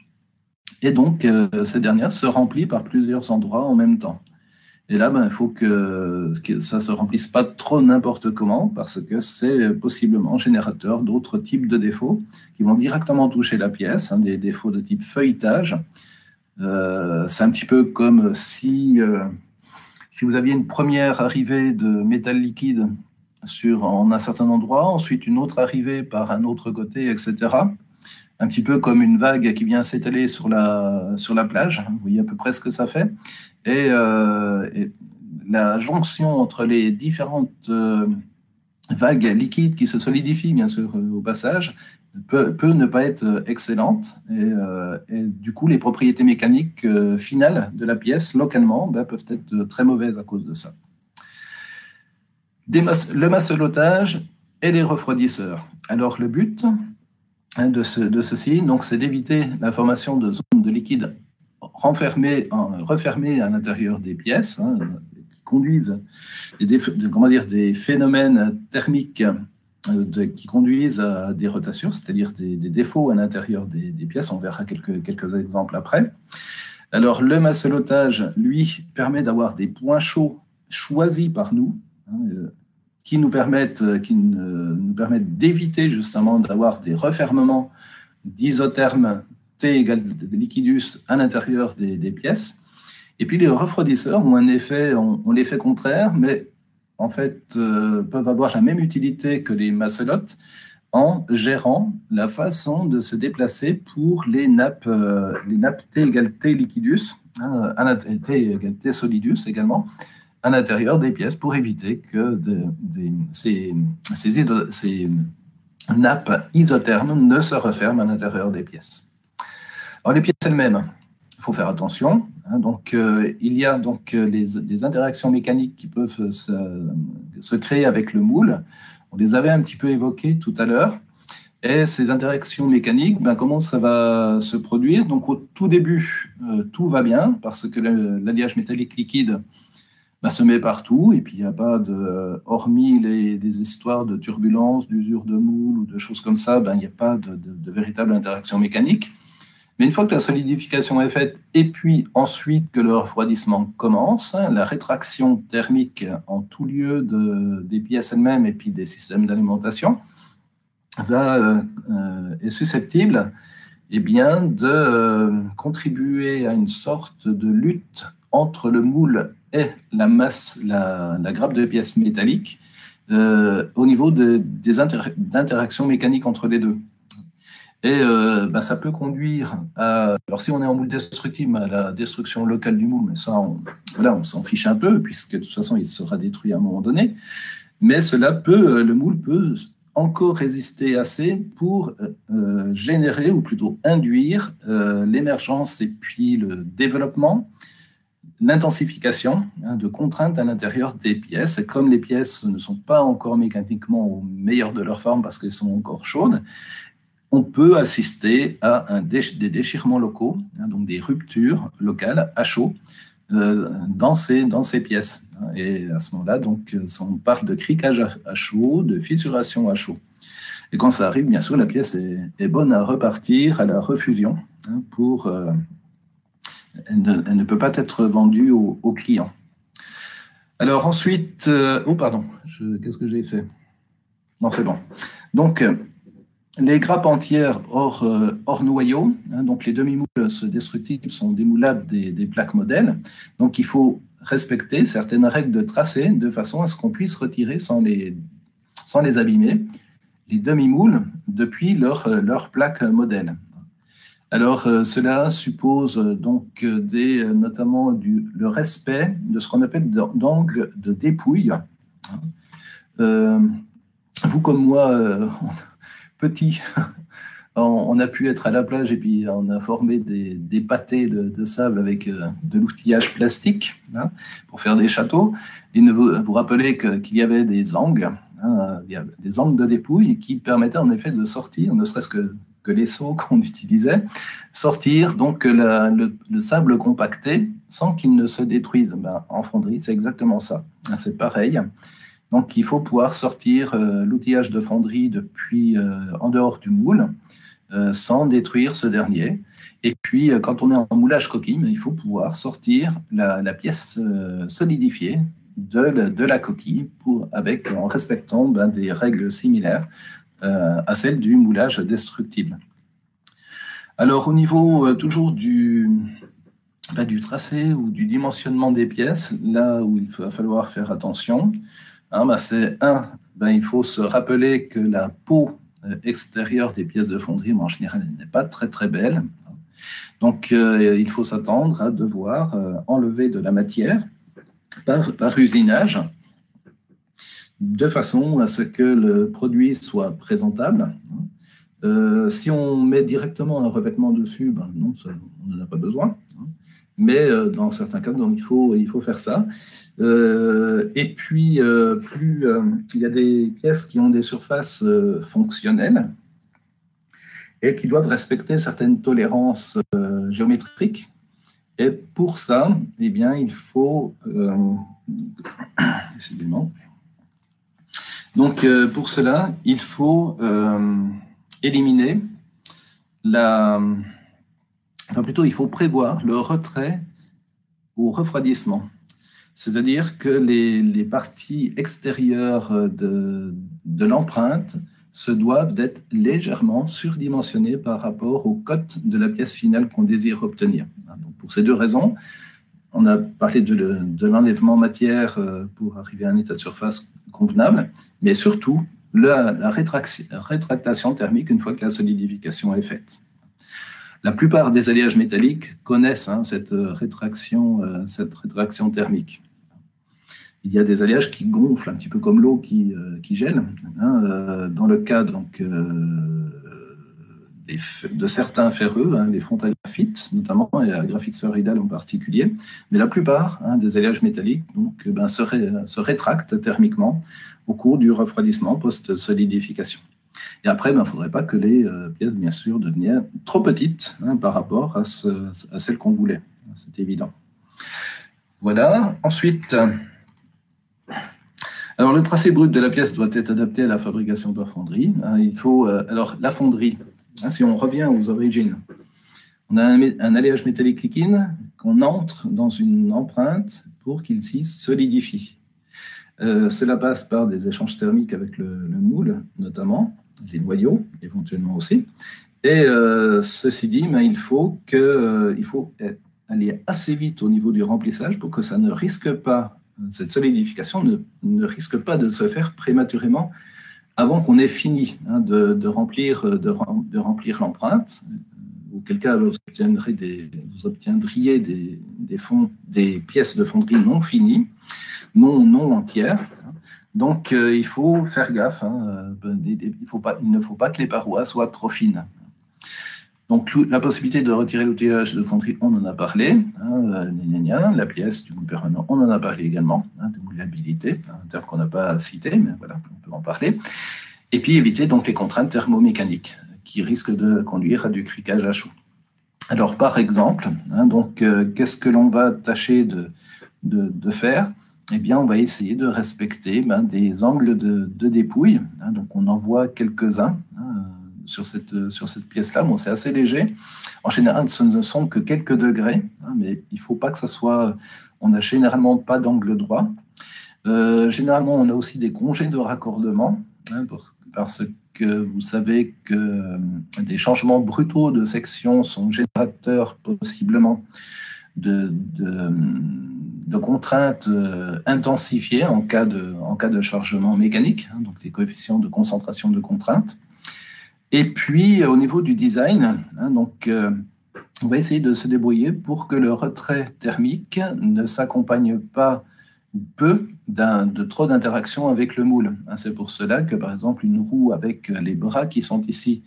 et donc cette dernière se remplit par plusieurs endroits en même temps. Et là, il faut que ça ne se remplisse pas trop n'importe comment, parce que c'est possiblement générateur d'autres types de défauts qui vont directement toucher la pièce, des défauts de type feuilletage. C'est un petit peu comme si vous aviez une première arrivée de métal liquide en un certain endroit, ensuite une autre arrivée par un autre côté, etc. Un petit peu comme une vague qui vient s'étaler sur la plage. Vous voyez à peu près ce que ça fait. Et la jonction entre les différentes vagues liquides qui se solidifient, bien sûr, au passage, peut ne pas être excellente. Et du coup, les propriétés mécaniques finales de la pièce, localement, peuvent être très mauvaises à cause de ça. Le macelotage et les refroidisseurs. Alors, le but de ceci, c'est d'éviter la formation de zones de liquide refermées à l'intérieur des pièces, qui conduisent des phénomènes thermiques qui conduisent à des rotations, c'est-à-dire des défauts à l'intérieur des pièces. On verra quelques exemples après. Alors, le macelotage, lui, permet d'avoir des points chauds choisis par nous, qui nous permettent d'éviter justement d'avoir des refermements d'isotherme T égale liquidus à l'intérieur des pièces. Et puis les refroidisseurs ont l'effet contraire, mais en fait peuvent avoir la même utilité que les macelotes en gérant la façon de se déplacer pour les nappes T égale T liquidus, T égale T solidus également, à l'intérieur des pièces pour éviter que ces nappes isothermes ne se referment à l'intérieur des pièces. Alors, les pièces elles-mêmes, il faut faire attention. Il y a des interactions mécaniques qui peuvent se créer avec le moule. On les avait un petit peu évoquées tout à l'heure. Et ces interactions mécaniques, comment ça va se produire? Donc, au tout début, tout va bien parce que l'alliage métallique liquide se met partout, et puis il n'y a pas hormis des histoires de turbulence, d'usure de moule ou de choses comme ça, il n'y a pas de véritable interaction mécanique. Mais une fois que la solidification est faite, et puis ensuite que le refroidissement commence, la rétraction thermique en tout lieu des pièces elles-mêmes et puis des systèmes d'alimentation est susceptible de contribuer à une sorte de lutte entre le moule et la masse, la grappe de pièces métalliques au niveau des interactions mécaniques entre les deux. Et ça peut conduire à, alors si on est en moule destructible, à la destruction locale du moule, mais ça, on s'en fiche un peu, puisque de toute façon, il sera détruit à un moment donné. Mais le moule peut encore résister assez pour générer, ou plutôt induire, l'émergence et puis le développement, l'intensification de contraintes à l'intérieur des pièces. Et comme les pièces ne sont pas encore mécaniquement au meilleur de leur forme parce qu'elles sont encore chaudes, on peut assister à des déchirements locaux, donc des ruptures locales à chaud dans ces pièces. Et à ce moment-là, donc, on parle de criquage à chaud, de fissuration à chaud. Et quand ça arrive, bien sûr, la pièce est bonne à repartir à la refusion elle ne peut pas être vendue au client. Alors ensuite, qu'est-ce que j'ai fait? Non, c'est bon. Donc, les grappes entières hors noyau, donc les demi-moules destructibles sont démoulables des plaques modèles. Donc, il faut respecter certaines règles de tracé de façon à ce qu'on puisse retirer sans les abîmer les demi-moules depuis leur plaque modèle. Alors, cela suppose donc notamment le respect de ce qu'on appelle d'angle de dépouille. Vous comme moi, petit, on a pu être à la plage et puis on a formé des pâtés de sable avec de l'outillage plastique pour faire des châteaux. Et vous rappelez qu'il y avait des angles, il y avait des angles de dépouille qui permettaient en effet de sortir, ne serait-ce que les seaux qu'on utilisait, sortir donc le sable compacté sans qu'il ne se détruise. En fonderie, c'est exactement ça. C'est pareil. Donc, il faut pouvoir sortir l'outillage de fonderie depuis en dehors du moule sans détruire ce dernier. Et puis, quand on est en moulage coquille, il faut pouvoir sortir la pièce solidifiée de la coquille en respectant des règles similaires à celles du moulage destructible. Alors, au niveau toujours du tracé ou du dimensionnement des pièces, là où il va falloir faire attention, il faut se rappeler que la peau extérieure des pièces de fonderie, en général, n'est pas très très belle. Donc, il faut s'attendre à devoir enlever de la matière par usinage, de façon à ce que le produit soit présentable. Si on met directement un revêtement dessus, non, on n'en a pas besoin. Mais dans certains cas, donc, il faut faire ça. Et puis, il y a des pièces qui ont des surfaces fonctionnelles et qui doivent respecter certaines tolérances géométriques. Et pour ça, il faut... Donc, pour cela, il faut éliminer il faut prévoir le retrait au refroidissement. C'est-à-dire que les parties extérieures de l'empreinte se doivent d'être légèrement surdimensionnées par rapport aux cotes de la pièce finale qu'on désire obtenir. Donc, pour ces deux raisons, on a parlé de l'enlèvement matière pour arriver à un état de surface convenable, mais surtout la rétractation thermique une fois que la solidification est faite. La plupart des alliages métalliques connaissent cette rétraction thermique. Il y a des alliages qui gonflent un petit peu comme l'eau qui gèle. Dans le cas donc, de certains ferreux, les frontographites notamment, et la graphite sphéroïdale en particulier, mais la plupart des alliages métalliques donc, se rétractent thermiquement au cours du refroidissement post-solidification. Et après, il ne faudrait pas que les pièces, bien sûr, deviennent trop petites par rapport à celles qu'on voulait. C'est évident. Voilà. Ensuite, Alors, le tracé brut de la pièce doit être adapté à la fabrication par fonderie. Il faut, alors, la fonderie, si on revient aux origines, on a un alliage métallique liquide qu'on entre dans une empreinte pour qu'il s'y solidifie. Cela passe par des échanges thermiques avec le moule, notamment, les noyaux, éventuellement aussi. Et ceci dit, il faut aller assez vite au niveau du remplissage pour que ça ne risque pas, cette solidification ne risque pas de se faire prématurément avant qu'on ait fini de remplir l'empreinte, auquel cas vous obtiendriez des pièces de fonderie non finies, non entières. Donc, il faut faire gaffe. Il ne faut pas que les parois soient trop fines. Donc, la possibilité de retirer l'outillage de fonderie, on en a parlé. La pièce du moule permanent, on en a parlé également. De moulabilité, un terme qu'on n'a pas cité, mais voilà, on peut en parler. Et puis, éviter donc les contraintes thermomécaniques qui risquent de conduire à du criquage à chaud. Alors, par exemple, qu'est-ce que l'on va tâcher de faire? Eh bien, on va essayer de respecter des angles de dépouille. Donc, on en voit quelques-uns sur cette pièce-là. Bon, c'est assez léger. En général, ce ne sont que quelques degrés, mais il ne faut pas que ça soit... On n'a généralement pas d'angle droit. Généralement, on a aussi des congés de raccordement, parce que vous savez que des changements brutaux de section sont générateurs possiblement de contraintes intensifiées en cas de chargement mécanique, donc les coefficients de concentration de contraintes. Et puis, au niveau du design, on va essayer de se débrouiller pour que le retrait thermique ne s'accompagne pas peu de trop d'interactions avec le moule. C'est pour cela que, par exemple, une roue avec les bras qui sont ici,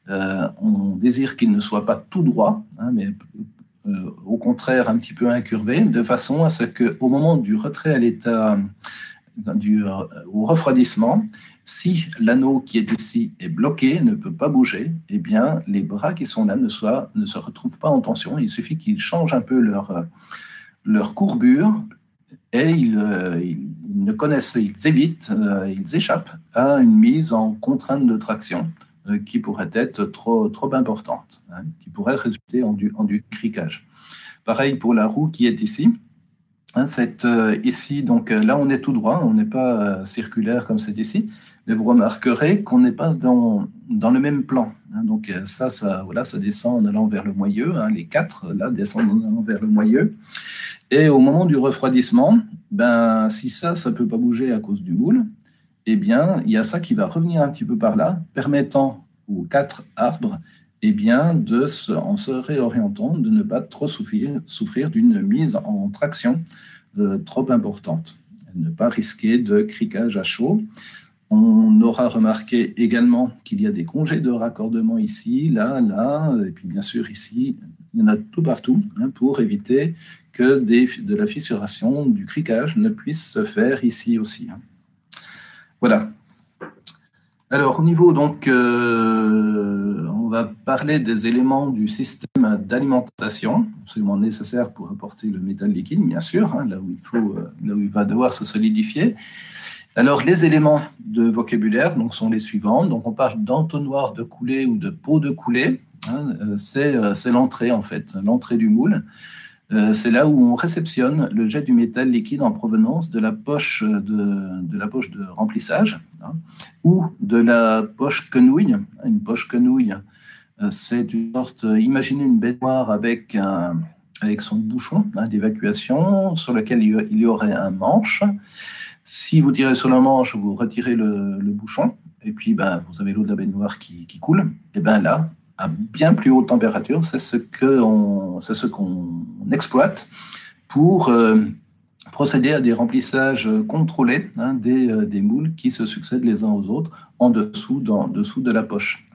on désire qu'il ne soit pas tout droit, mais au contraire un petit peu incurvé, de façon à ce qu'au moment du retrait à l'état au refroidissement, si l'anneau qui est ici est bloqué, ne peut pas bouger, eh bien, les bras qui sont là ne se retrouvent pas en tension. Il suffit qu'ils changent un peu leur courbure et ils évitent, ils échappent à une mise en contrainte de traction qui pourrait être trop importante, qui pourrait résulter en du criquage. Pareil pour la roue qui est ici. Ici, donc là, on est tout droit, on n'est pas circulaire comme c'est ici, mais vous remarquerez qu'on n'est pas dans le même plan. Donc ça descend en allant vers le moyeu. Les 4, là, descendent en allant vers le moyeu. Et au moment du refroidissement, si ça ne peut pas bouger à cause du moule, eh bien, il y a ça qui va revenir un petit peu par là, permettant aux 4 arbres en se réorientant, de ne pas trop souffrir d'une mise en traction trop importante, ne pas risquer de criquage à chaud. On aura remarqué également qu'il y a des congés de raccordement ici, là, et puis bien sûr ici, il y en a tout partout, pour éviter que de la fissuration, du criquage ne puisse se faire ici aussi. Voilà. Alors, au niveau, on va parler des éléments du système d'alimentation, absolument nécessaires pour apporter le métal liquide, bien sûr, là où il va devoir se solidifier. Alors, les éléments de vocabulaire sont les suivants. Donc, on parle d'entonnoir de coulée ou de pot de coulée. C'est l'entrée, en fait, l'entrée du moule. C'est là où on réceptionne le jet du métal liquide en provenance de la poche de remplissage ou de la poche quenouille. Une poche quenouille, c'est une sorte, imaginez une baignoire avec son bouchon d'évacuation sur lequel il y aurait un manche. Si vous tirez sur le manche, vous retirez le bouchon et puis vous avez l'eau de la baignoire qui coule. Et là, à bien plus haute température, c'est ce qu'on exploite pour procéder à des remplissages contrôlés des moules qui se succèdent les uns aux autres en dessous de la poche.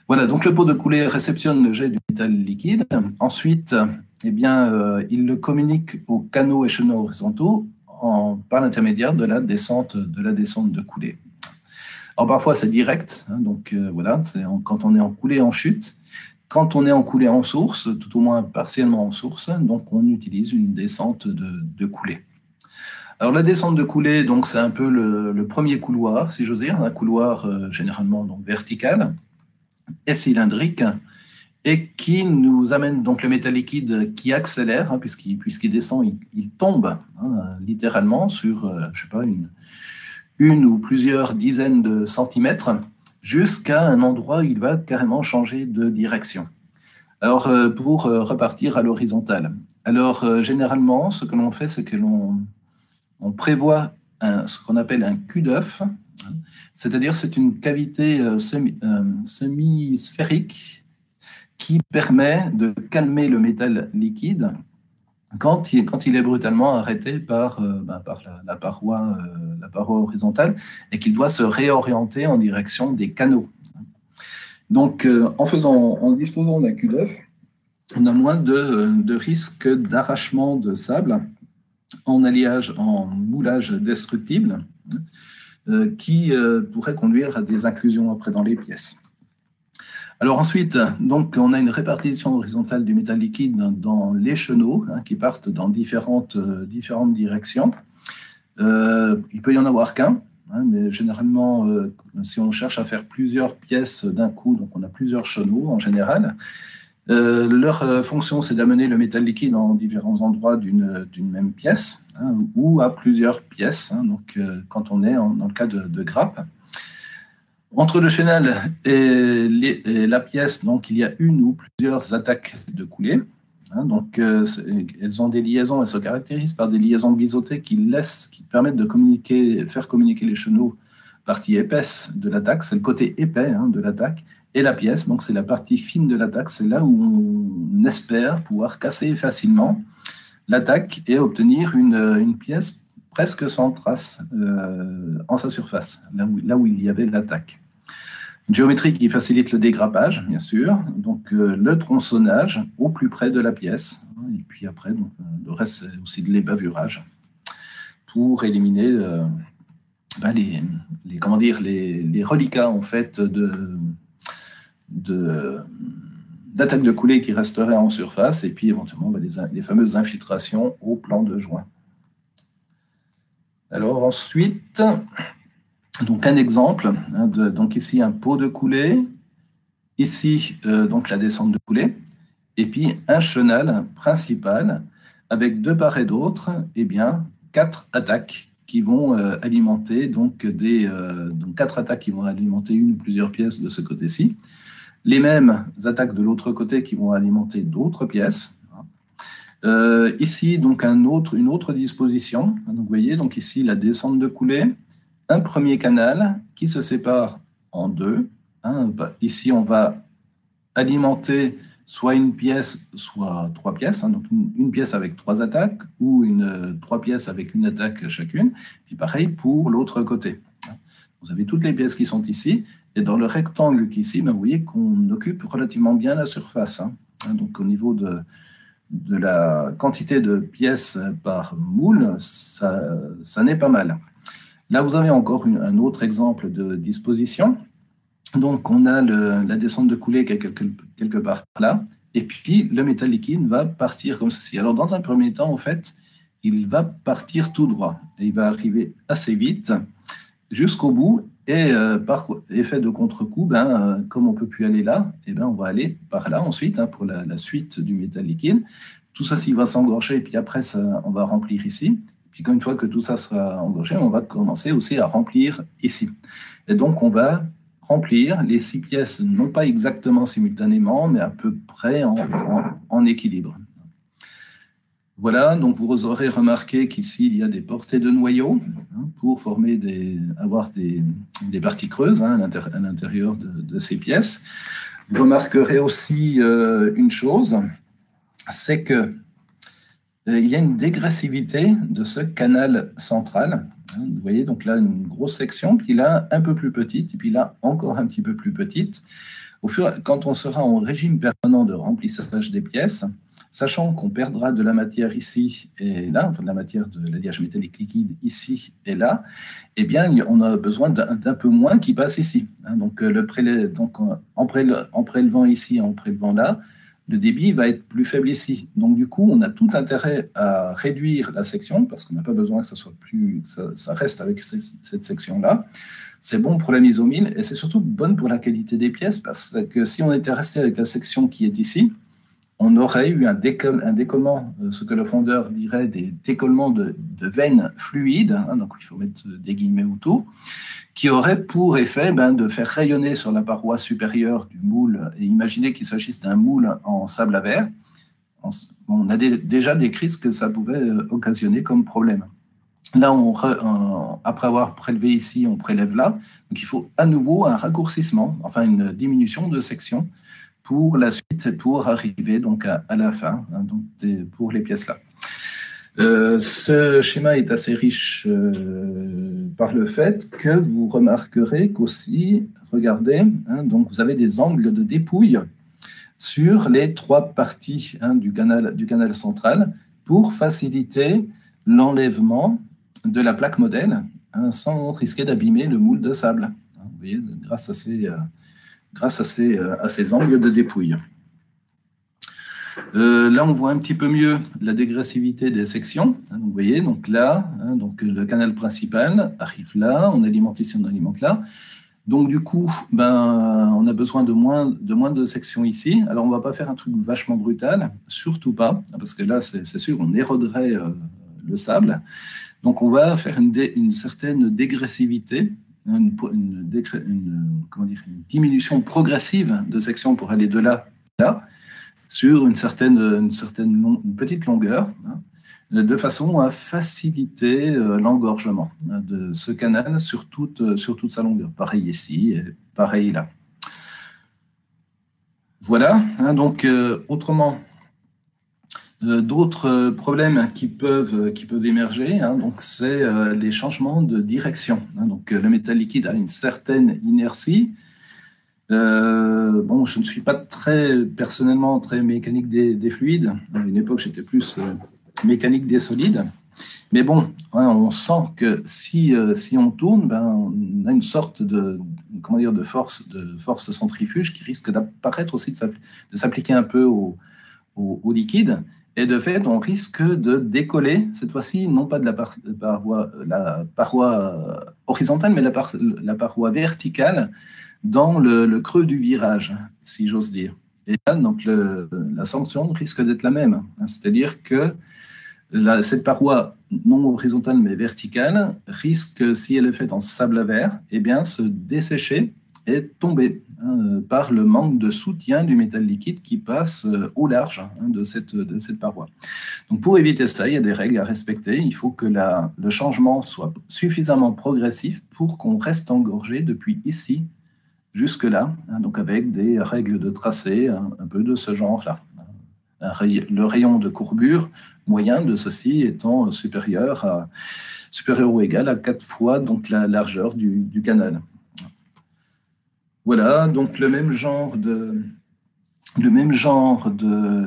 Voilà, donc le pot de coulée réceptionne le jet du métal liquide. Ensuite, il le communique aux canaux et chenaux horizontaux par l'intermédiaire de la descente de coulée. Alors parfois c'est direct, c'est quand on est en coulée en chute. Quand on est en coulée en source, tout au moins partiellement en source, donc on utilise une descente de coulée. Alors la descente de coulée, donc c'est un peu le premier couloir, si j'ose dire, un couloir généralement donc, vertical et cylindrique, et qui nous amène donc le métal liquide qui accélère, hein, puisqu'il descend, il tombe littéralement sur, je sais pas, une ou plusieurs dizaines de centimètres, jusqu'à un endroit où il va carrément changer de direction. Alors, pour repartir à l'horizontale. Alors, généralement, ce que l'on fait, c'est que l'on prévoit ce qu'on appelle un cul d'œuf, c'est-à-dire c'est une cavité semi-sphérique qui permet de calmer le métal liquide quand il est brutalement arrêté par la paroi horizontale et qu'il doit se réorienter en direction des canaux. Donc, en disposant d'un cul d'œuf, on a moins de risque d'arrachement de sable en alliage, en moulage destructible, qui pourrait conduire à des inclusions après dans les pièces. Alors ensuite, donc, on a une répartition horizontale du métal liquide dans les chenaux qui partent dans différentes directions. Il peut y en avoir qu'un, mais généralement, si on cherche à faire plusieurs pièces d'un coup, donc on a plusieurs chenaux en général. Leur fonction, c'est d'amener le métal liquide en différents endroits d'une même pièce ou à plusieurs pièces, donc, quand on est dans le cas de grappe. Entre le chenal et la pièce, donc, il y a une ou plusieurs attaques de coulée. Donc, elles ont des liaisons, elles se caractérisent par des liaisons biseautées qui permettent de faire communiquer les chenaux, partie épaisse de l'attaque, c'est le côté épais de l'attaque, et la pièce, donc c'est la partie fine de l'attaque, c'est là où on espère pouvoir casser facilement l'attaque et obtenir une pièce presque sans trace en sa surface, là où il y avait l'attaque. Une géométrie qui facilite le dégrappage, bien sûr, donc le tronçonnage au plus près de la pièce, et puis après, donc, le reste, c'est aussi de l'ébavurage pour éliminer les reliquats, en fait, d'attaques de coulée qui resteraient en surface, et puis éventuellement les fameuses infiltrations au plan de joint. Alors ensuite, donc un exemple, donc ici un pot de coulée, ici donc la descente de coulée, et puis un chenal principal avec de part et d'autre, 4 attaques qui vont alimenter donc donc 4 attaques qui vont alimenter une ou plusieurs pièces de ce côté-ci, les mêmes attaques de l'autre côté qui vont alimenter d'autres pièces. Ici, donc, une autre disposition. Donc, vous voyez, donc ici, la descente de coulée, un premier canal qui se sépare en deux. Ici, on va alimenter soit une pièce, soit 3 pièces. Donc, une pièce avec 3 attaques ou 3 pièces avec une attaque chacune. Puis pareil pour l'autre côté. Vous avez toutes les pièces qui sont ici. Et dans le rectangle qui est ici, vous voyez qu'on occupe relativement bien la surface. Donc, au niveau de la quantité de pièces par moule, ça n'est pas mal. Là, vous avez encore un autre exemple de disposition. Donc, on a la descente de coulée qui est quelque part là, et puis le métal liquide va partir comme ceci. Alors, dans un premier temps, en fait, il va partir tout droit. Et il va arriver assez vite jusqu'au bout, et par effet de contre-coup, comme on ne peut plus aller là, on va aller par là ensuite pour la suite du métal liquide. Tout ça, va s'engorger, et puis après, on va remplir ici. Puis une fois que tout ça sera engorgé, on va commencer aussi à remplir ici. Et donc, on va remplir les 6 pièces, non pas exactement simultanément, mais à peu près en équilibre. Voilà, donc vous aurez remarqué qu'ici, il y a des portées de noyaux pour avoir des parties creuses à l'intérieur de ces pièces. Vous remarquerez aussi une chose, c'est que il y a une dégressivité de ce canal central. Vous voyez, donc là, une grosse section, puis là, un peu plus petite, et puis là, encore un petit peu plus petite. Quand on sera en régime permanent de remplissage des pièces, sachant qu'on perdra de la matière ici et là, enfin de la matière de l'alliage métallique liquide ici et là, on a besoin d'un peu moins qui passe ici. Donc, en prélevant ici, en prélevant là, le débit va être plus faible ici. Donc, du coup, on a tout intérêt à réduire la section parce qu'on n'a pas besoin que ça soit plus, que ça reste avec cette section-là. C'est bon pour la mise au mille et c'est surtout bon pour la qualité des pièces parce que si on était resté avec la section qui est ici, on aurait eu un décollement, ce que le fondeur dirait des décollements de veines fluides, hein, donc il faut mettre des guillemets autour, qui aurait pour effet de faire rayonner sur la paroi supérieure du moule, et imaginez qu'il s'agisse d'un moule en sable à verre, on a déjà décrit ce que ça pouvait occasionner comme problème. Là, après avoir prélevé ici, on prélève là, donc il faut à nouveau un raccourcissement, enfin une diminution de section, pour la suite, pour arriver donc à la fin, hein, donc pour les pièces là. Ce schéma est assez riche par le fait que vous remarquerez qu'aussi, regardez, hein, donc vous avez des angles de dépouille sur les 3 parties hein, du canal central pour faciliter l'enlèvement de la plaque modèle hein, sans risquer d'abîmer le moule de sable. Vous voyez, grâce à ces angles de dépouille. Là, on voit un petit peu mieux la dégressivité des sections. Hein, vous voyez, donc là, hein, donc le canal principal arrive là, on alimente ici, on alimente là. Donc, du coup, on a besoin de moins de sections ici. Alors, on ne va pas faire un truc vachement brutal, surtout pas, parce que là, c'est sûr, on éroderait le sable. Donc, on va faire une certaine dégressivité, une diminution progressive de sections pour aller de là à là, sur une petite longueur, hein, de façon à faciliter l'engorgement de ce canal sur toute sa longueur. Pareil ici, et pareil là. Voilà, hein, donc autrement, d'autres problèmes qui peuvent émerger, hein, donc c'est les changements de direction. Hein, donc le métal liquide a une certaine inertie. Bon, je ne suis pas personnellement très mécanique des fluides. À une époque, j'étais plus mécanique des solides. Mais bon, hein, on sent que si on tourne, on a une sorte de force centrifuge qui risque d'apparaître aussi, de s'appliquer un peu au liquide. Et de fait, on risque de décoller, cette fois-ci, non pas de la paroi horizontale, mais la paroi verticale dans le creux du virage, si j'ose dire. Et là, donc, la sanction risque d'être la même. Hein, c'est-à-dire que cette paroi non horizontale mais verticale risque, si elle est faite en sable à verre, eh bien, se dessécher et tomber hein, par le manque de soutien du métal liquide qui passe au large hein, de cette paroi. Donc, pour éviter ça, il y a des règles à respecter. Il faut que le changement soit suffisamment progressif pour qu'on reste engorgé depuis ici jusque-là, hein, donc avec des règles de tracé un peu de ce genre-là. Le rayon de courbure moyen de ceci étant supérieur ou égal à 4 fois donc, la largeur du canal. Voilà, donc le même genre de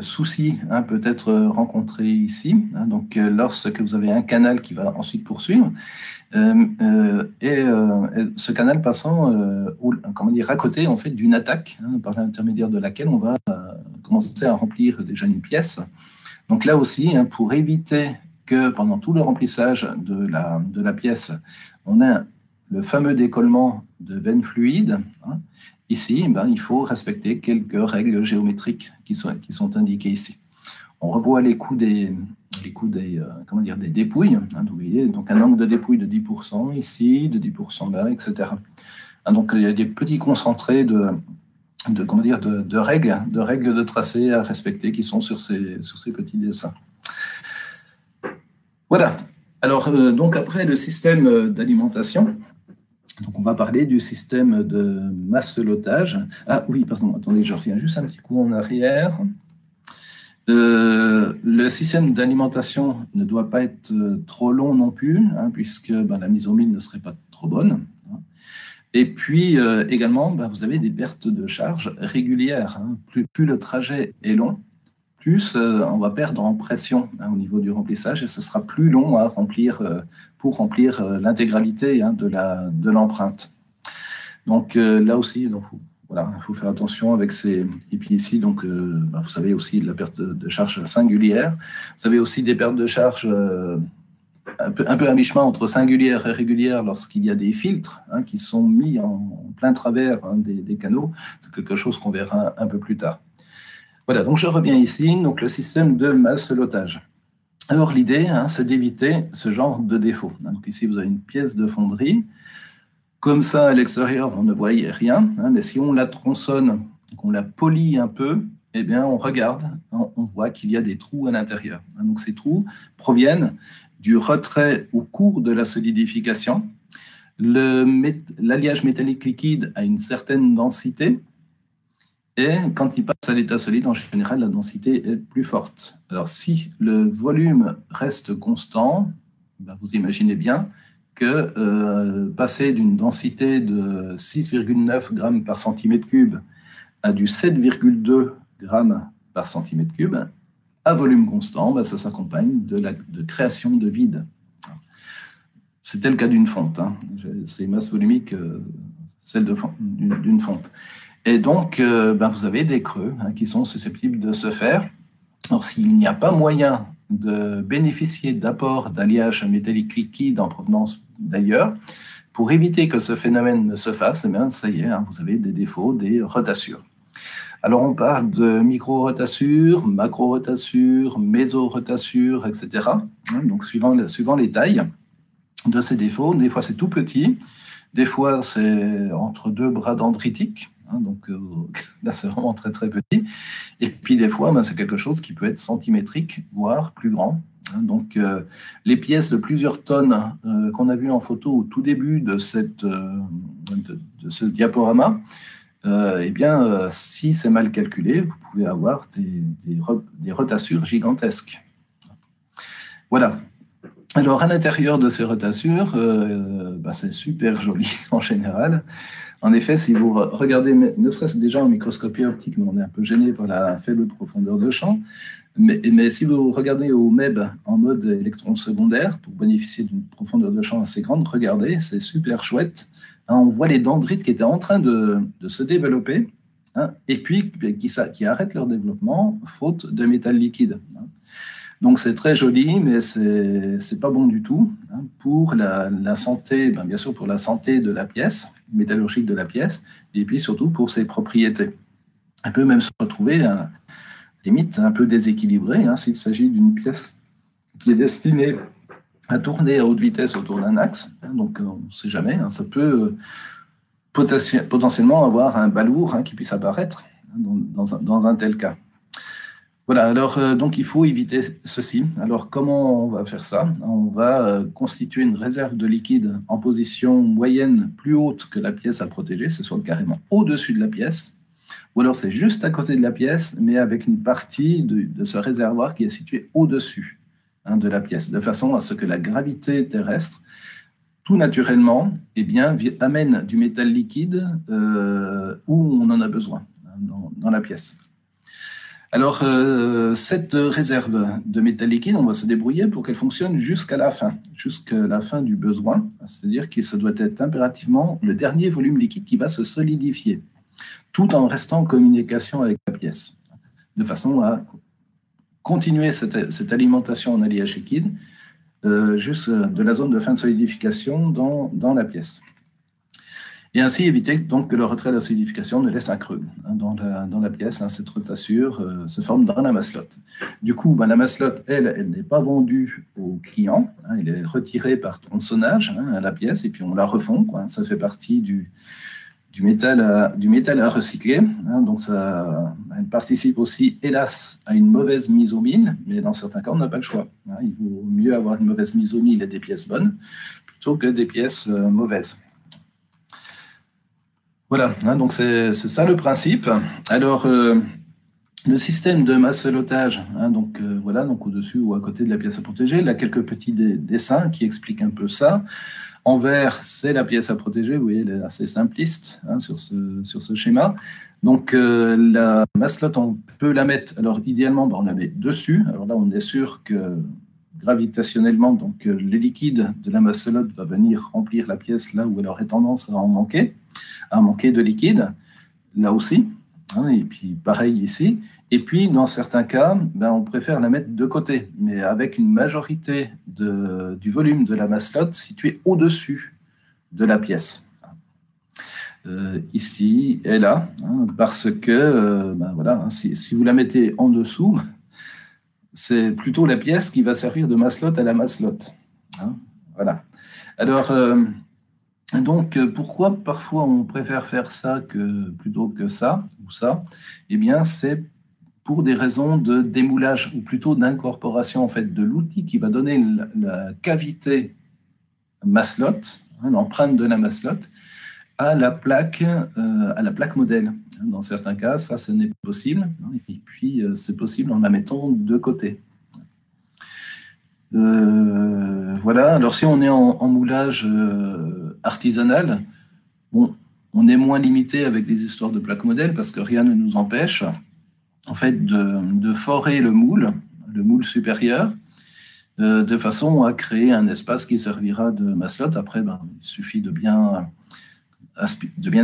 souci hein, peut être rencontré ici. Hein, donc, lorsque vous avez un canal qui va ensuite poursuivre, ce canal passant à côté en fait, d'une attaque hein, par l'intermédiaire de laquelle on va commencer à remplir déjà une pièce. Donc là aussi, hein, pour éviter que pendant tout le remplissage de la pièce, on ait le fameux décollement de veines fluides, hein, ici, il faut respecter quelques règles géométriques qui sont indiquées ici. On revoit les coûts des dépouilles. Hein, vous voyez, donc un angle de dépouille de 10% ici, de 10% là, etc. Hein, donc il y a des petits concentrés de règles de tracé à respecter qui sont sur ces petits dessins. Voilà. Alors, donc après le système d'alimentation, donc on va parler du système de masselotage. Ah oui, pardon, attendez, je reviens juste un petit coup en arrière. Le système d'alimentation ne doit pas être trop long non plus, hein, puisque la mise au mille ne serait pas trop bonne. Et puis également, vous avez des pertes de charge régulières. Hein. Plus le trajet est long, plus on va perdre en pression hein, au niveau du remplissage et ce sera plus long à remplir pour remplir l'intégralité hein, de l'empreinte. Donc là aussi, il faut Voilà, il faut faire attention avec ces... Et puis ici, donc, vous savez aussi de la perte de charge singulière. Vous avez aussi des pertes de charge un peu à mi-chemin entre singulière et régulière lorsqu'il y a des filtres qui sont mis en plein travers des canaux. C'est quelque chose qu'on verra un peu plus tard. Voilà, donc je reviens ici, donc le système de masselotage. Alors l'idée, c'est d'éviter ce genre de défaut. Donc ici, vous avez une pièce de fonderie. Comme ça, à l'extérieur, on ne voyait rien, mais si on la tronçonne, qu'on la polie un peu, eh bien, on regarde, on voit qu'il y a des trous à l'intérieur. Donc ces trous proviennent du retrait au cours de la solidification. L'alliage métallique liquide a une certaine densité, et quand il passe à l'état solide, en général, la densité est plus forte. Alors, si le volume reste constant, vous imaginez bien que passer d'une densité de 6,9 grammes par centimètre cube à du 7,2 grammes par centimètre cube, à volume constant, ça s'accompagne de création de vide. C'était le cas d'une fonte. C'est masse volumique, celle d'une fonte. Et donc, vous avez des creux qui sont susceptibles de se faire. Alors, s'il n'y a pas moyen de bénéficier d'apports d'alliage métallique liquide en provenance d'ailleurs, pour éviter que ce phénomène ne se fasse, ça y est, vous avez des défauts, des rotassures. Alors, on parle de micro-rotassures, macro-rotassures, méso-rotassures, etc. Donc, suivant les tailles de ces défauts, des fois c'est tout petit, des fois c'est entre deux bras dendritiques, donc là c'est vraiment très très petit, et puis des fois c'est quelque chose qui peut être centimétrique, voire plus grand. Donc les pièces de plusieurs tonnes qu'on a vues en photo au tout début de ce diaporama, si c'est mal calculé, vous pouvez avoir des rotassures gigantesques. Voilà. Alors, à l'intérieur de ces rotassures, c'est super joli en général. En effet, si vous regardez, ne serait-ce déjà en microscopie optique, mais on est un peu gêné par la faible profondeur de champ, mais si vous regardez au MEB en mode électron secondaire, pour bénéficier d'une profondeur de champ assez grande, regardez, c'est super chouette. On voit les dendrites qui étaient en train de se développer, et puis qui arrêtent leur développement faute de métal liquide. Donc c'est très joli, mais c'est pas bon du tout pour la santé, bien sûr pour la santé de la pièce, métallurgique de la pièce, et puis surtout pour ses propriétés. On peut même se retrouver à limite un peu déséquilibré s'il s'agit d'une pièce qui est destinée à tourner à haute vitesse autour d'un axe. Donc on ne sait jamais, ça peut potentiellement avoir un balourd qui puisse apparaître dans un tel cas. Voilà, alors donc il faut éviter ceci. Alors comment on va faire ça? On va constituer une réserve de liquide en position moyenne plus haute que la pièce à protéger, ce soit carrément au-dessus de la pièce, ou alors c'est juste à côté de la pièce, mais avec une partie de ce réservoir qui est situé au-dessus de la pièce, de façon à ce que la gravité terrestre, tout naturellement, amène du métal liquide où on en a besoin dans la pièce. Alors, cette réserve de métal liquide, on va se débrouiller pour qu'elle fonctionne jusqu'à la fin du besoin, c'est-à-dire que ça doit être impérativement le dernier volume liquide qui va se solidifier, tout en restant en communication avec la pièce, de façon à continuer cette alimentation en alliage liquide juste de la zone de fin de solidification dans la pièce. Et ainsi éviter donc que le retrait de la solidification ne laisse un creux dans la pièce. Cette rotassure se forme dans la masselotte. Du coup, la masselotte, elle n'est pas vendue au client. Elle est retirée par tronçonnage à la pièce et puis on la refond. Ça fait partie du métal à recycler. Donc elle participe aussi, hélas, à une mauvaise mise au mine, mais dans certains cas, on n'a pas le choix. Il vaut mieux avoir une mauvaise mise au mine et des pièces bonnes plutôt que des pièces mauvaises. Voilà, donc c'est ça le principe. Alors, le système de masselotage, donc au-dessus ou à côté de la pièce à protéger, il y a quelques petits dessins qui expliquent un peu ça. En vert, c'est la pièce à protéger, vous voyez, elle est assez simpliste sur ce schéma. Donc, la masselotte, on peut la mettre, alors idéalement, on la met dessus. Alors là, on est sûr que gravitationnellement, donc le liquide de la masselotte va venir remplir la pièce là où elle aurait tendance à manquer de liquide. là aussi, hein, et puis pareil ici. Et puis, dans certains cas, on préfère la mettre de côté, mais avec une majorité du volume de la masselotte situé au-dessus de la pièce. Ici et là, hein, parce que voilà, hein, si vous la mettez en dessous, c'est plutôt la pièce qui va servir de masselotte à la masselotte. Hein, voilà. Alors, donc, pourquoi parfois on préfère faire ça plutôt que ça ou ça? Eh bien, c'est pour des raisons de démoulage ou plutôt d'incorporation en fait de l'outil qui va donner la cavité masselotte, hein, l'empreinte de la masselotte, à la plaque modèle. Dans certains cas, ça, ce n'est pas possible. Et puis, c'est possible en la mettant de côté. Voilà. Alors, si on est en moulage artisanal, bon, on est moins limité avec les histoires de plaques modèles parce que rien ne nous empêche, en fait, de forer le moule supérieur, de façon à créer un espace qui servira de masselotte. Après, il suffit de bien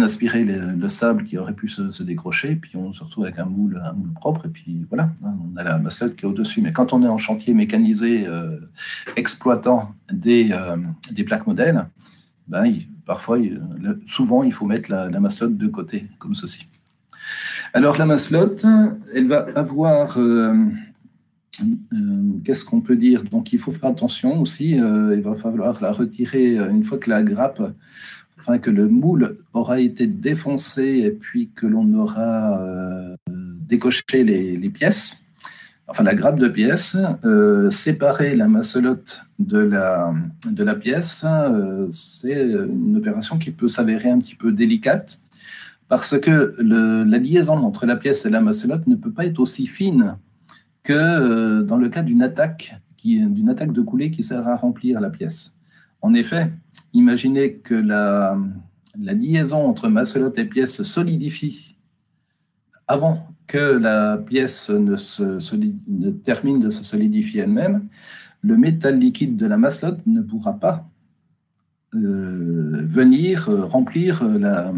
aspirer le sable qui aurait pu se décrocher, puis on se retrouve avec un moule propre, et puis voilà, on a la masselotte qui est au-dessus. Mais quand on est en chantier mécanisé exploitant des plaques modèles, souvent, il faut mettre la masselotte de côté, comme ceci. Alors, la masselotte, elle va avoir... qu'est-ce qu'on peut dire? Donc, il faut faire attention aussi. Il va falloir la retirer une fois que la grappe... Enfin, que le moule aura été défoncé et puis que l'on aura décoché les pièces, enfin la grappe de pièces, séparer la masselotte de la pièce, c'est une opération qui peut s'avérer un petit peu délicate parce que la liaison entre la pièce et la masselotte ne peut pas être aussi fine que dans le cas d'une attaque de coulée qui sert à remplir la pièce. En effet, imaginez que la liaison entre masselotte et pièce se solidifie avant que la pièce ne termine de se solidifier elle-même. Le métal liquide de la masselotte ne pourra pas venir remplir la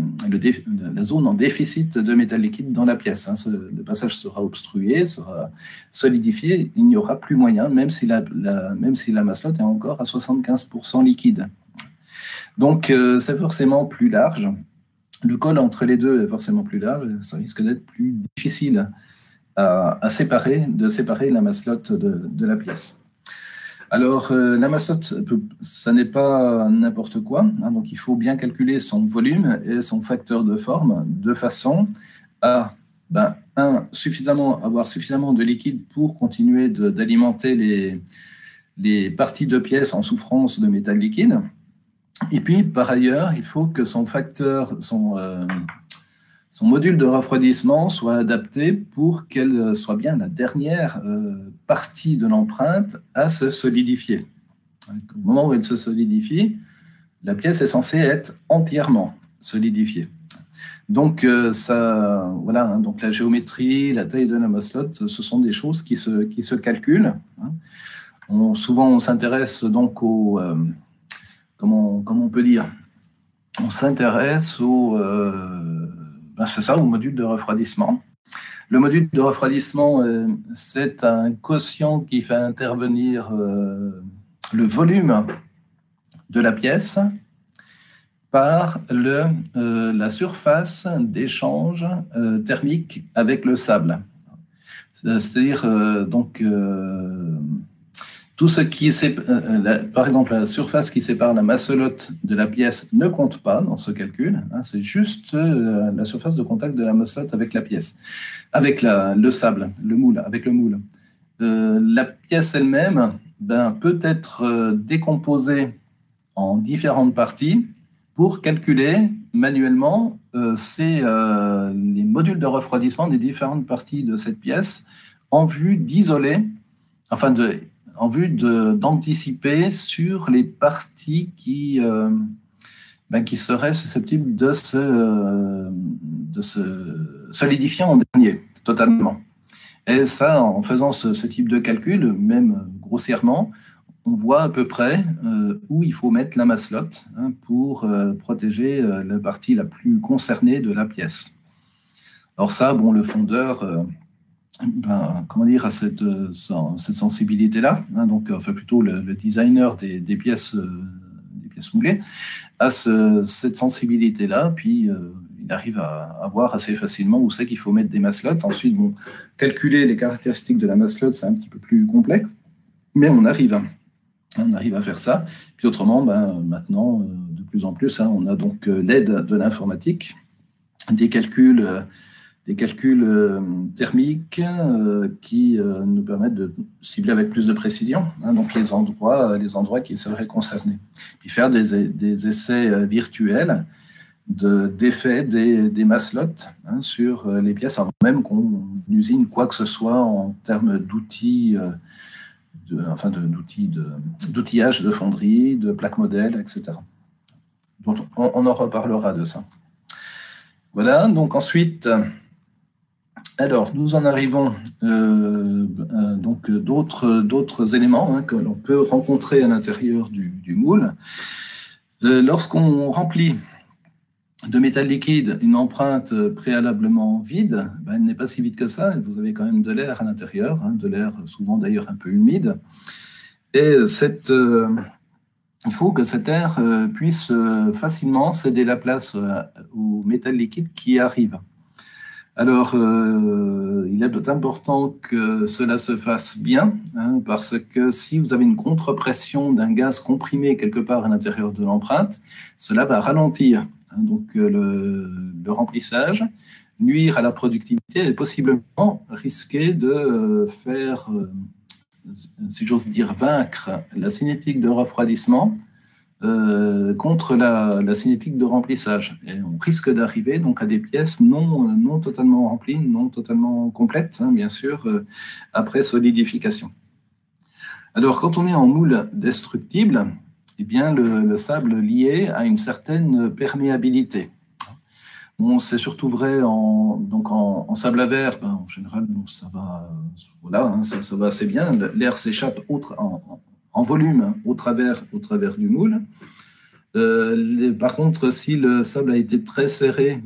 zone en déficit de métal liquide dans la pièce. Hein. Le passage sera obstrué, sera solidifié, il n'y aura plus moyen, même si la masselotte est encore à 75% liquide. Donc, c'est forcément plus large. Le col entre les deux est forcément plus large. Ça risque d'être plus difficile de séparer la masselotte de la pièce. Alors, la masselotte, ça n'est pas n'importe quoi. Hein, donc, il faut bien calculer son volume et son facteur de forme de façon à avoir suffisamment de liquide pour continuer d'alimenter les parties de pièces en souffrance de métal liquide. Et puis, par ailleurs, il faut que son module de refroidissement soit adapté pour qu'elle soit bien la dernière partie de l'empreinte à se solidifier. Au moment où elle se solidifie, la pièce est censée être entièrement solidifiée. Donc, voilà, hein, donc la géométrie, la taille de la masselotte, ce sont des choses qui se calculent. Hein. Souvent, on s'intéresse donc au... comment on peut dire? On s'intéresse c'est ça, au module de refroidissement. Le module de refroidissement, c'est un quotient qui fait intervenir le volume de la pièce par la surface d'échange thermique avec le sable. C'est-à-dire, tout ce qui est, par exemple, la surface qui sépare la masselotte de la pièce ne compte pas dans ce calcul. Hein, c'est juste la surface de contact de la masselotte avec la pièce, avec le sable, avec le moule. La pièce elle-même peut être décomposée en différentes parties pour calculer manuellement les modules de refroidissement des différentes parties de cette pièce en vue d'isoler, en vue d'anticiper sur les parties qui seraient susceptibles de se solidifier en dernier, totalement. Et ça, en faisant ce type de calcul, même grossièrement, on voit à peu près où il faut mettre la masselotte pour protéger la partie la plus concernée de la pièce. Alors ça, bon, le fondeur, comment dire, a cette sensibilité-là, hein, donc enfin plutôt le designer des pièces moulées a cette sensibilité-là, puis il arrive à voir assez facilement où c'est qu'il faut mettre des masselottes. Ensuite, bon, calculer les caractéristiques de la masselotte, c'est un petit peu plus complexe, mais on arrive à faire ça. Puis autrement, maintenant, de plus en plus, hein, on a donc l'aide de l'informatique, des calculs thermiques qui nous permettent de cibler avec plus de précision, hein, donc les endroits qui seraient concernés. Puis faire des essais virtuels d'effet des masselottes, hein, sur les pièces, avant même qu'on usine quoi que ce soit en termes d'outils, d'outillage de fonderie, de plaques modèles, etc. Donc on en reparlera de ça. Voilà, donc ensuite, alors nous en arrivons donc d'autres éléments, hein, que l'on peut rencontrer à l'intérieur du moule. Lorsqu'on remplit de métal liquide une empreinte préalablement vide, elle n'est pas si vide que ça, vous avez quand même de l'air à l'intérieur, hein, de l'air souvent d'ailleurs un peu humide, et il faut que cet air puisse facilement céder la place au métal liquide qui arrive. Alors, il est important que cela se fasse bien, hein, parce que si vous avez une contre-pression d'un gaz comprimé quelque part à l'intérieur de l'empreinte, cela va ralentir, hein, donc le remplissage, nuire à la productivité et possiblement risquer de faire, si j'ose dire, vaincre la cinétique de refroidissement contre la cinétique de remplissage. Et on risque d'arriver donc à des pièces non totalement remplies, non totalement complètes, hein, bien sûr, après solidification. Alors, quand on est en moule destructible, eh bien, le sable lié à une certaine perméabilité. Bon, c'est surtout vrai en sable à verre, en général, donc ça va, voilà, hein, ça va assez bien. L'air s'échappe en volume au travers du moule. Par contre, si le sable a été très serré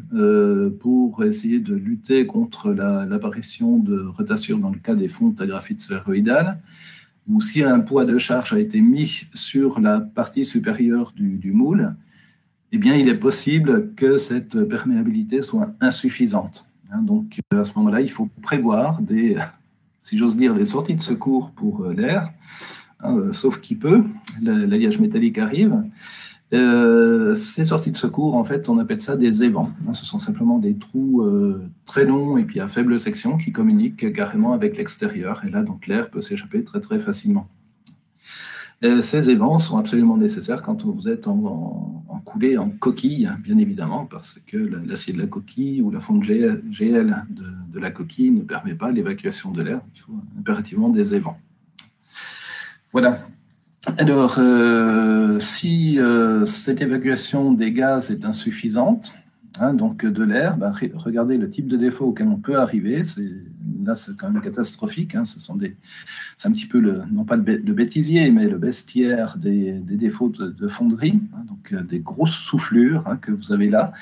pour essayer de lutter contre l'apparition de retassures dans le cas des fontes à graphite sphéroïdale, ou si un poids de charge a été mis sur la partie supérieure du moule, eh bien, il est possible que cette perméabilité soit insuffisante. Hein, donc, à ce moment-là, il faut prévoir si j'ose dire, des sorties de secours pour l'air, hein, sauf qui peut, l'alliage métallique arrive. Ces sorties de secours, en fait, on appelle ça des évents. Ce sont simplement des trous très longs et puis à faible section qui communiquent carrément avec l'extérieur. Et là, donc, l'air peut s'échapper très, très facilement. Ces évents sont absolument nécessaires quand vous êtes en coulée, en coquille, bien évidemment, parce que l'acier de la coquille ou la fonte GL de la coquille ne permet pas l'évacuation de l'air. Il faut impérativement des évents. Voilà. Alors, si cette évacuation des gaz est insuffisante, hein, donc de l'air, regardez le type de défaut auquel on peut arriver. Là, c'est quand même catastrophique. Hein, c'est un petit peu non pas le bêtisier, mais le bestiaire des défauts de fonderie, hein, donc des grosses soufflures, hein, que vous avez là.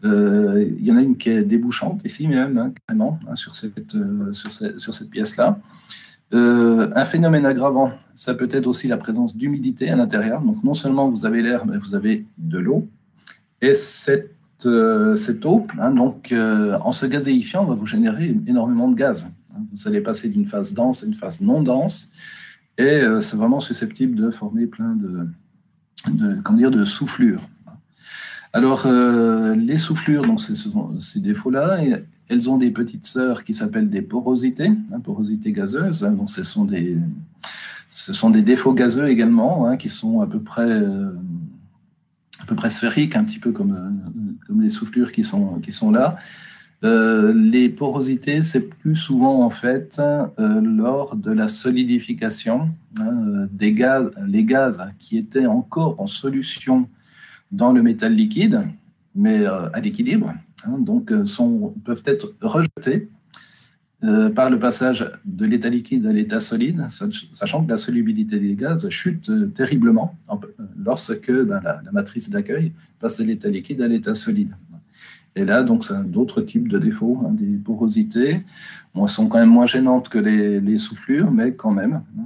Il y en a une qui est débouchante ici même, hein, carrément, hein, sur cette pièce-là. Un phénomène aggravant, ça peut être aussi la présence d'humidité à l'intérieur. Donc, non seulement vous avez l'air, mais vous avez de l'eau. Et cette eau, hein, donc, en se gazéifiant, va vous générer énormément de gaz. Vous allez passer d'une phase dense à une phase non dense. Et c'est vraiment susceptible de former plein de soufflures. Alors, les soufflures, donc, ces défauts-là, elles ont des petites sœurs qui s'appellent des porosités, hein, porosités gazeuses. Hein, donc, ce sont des défauts gazeux également, hein, qui sont à peu près sphériques, un petit peu comme les soufflures qui sont là. Les porosités, c'est plus souvent en fait lors de la solidification, hein, les gaz qui étaient encore en solution dans le métal liquide, mais à l'équilibre, hein, donc peuvent être rejetés par le passage de l'état liquide à l'état solide, sachant que la solubilité des gaz chute terriblement lorsque la matrice d'accueil passe de l'état liquide à l'état solide. Et là, donc, c'est d'autres types de défauts, hein, des porosités. Bon, elles sont quand même moins gênantes que les soufflures, mais quand même, hein,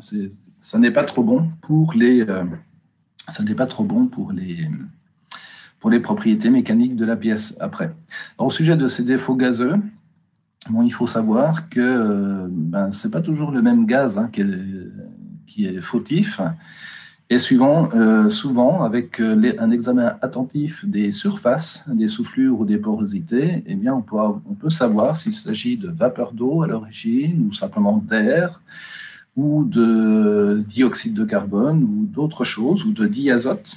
ça n'est pas trop bon pour ça n'est pas trop bon pour les propriétés mécaniques de la pièce après. Alors, au sujet de ces défauts gazeux, bon, il faut savoir que ce n'est pas toujours le même gaz, hein, qui est fautif. Et souvent, avec un examen attentif des surfaces, des soufflures ou des porosités, eh bien, on peut savoir s'il s'agit de vapeur d'eau à l'origine, ou simplement d'air, ou de dioxyde de carbone, ou d'autres choses, ou de diazote,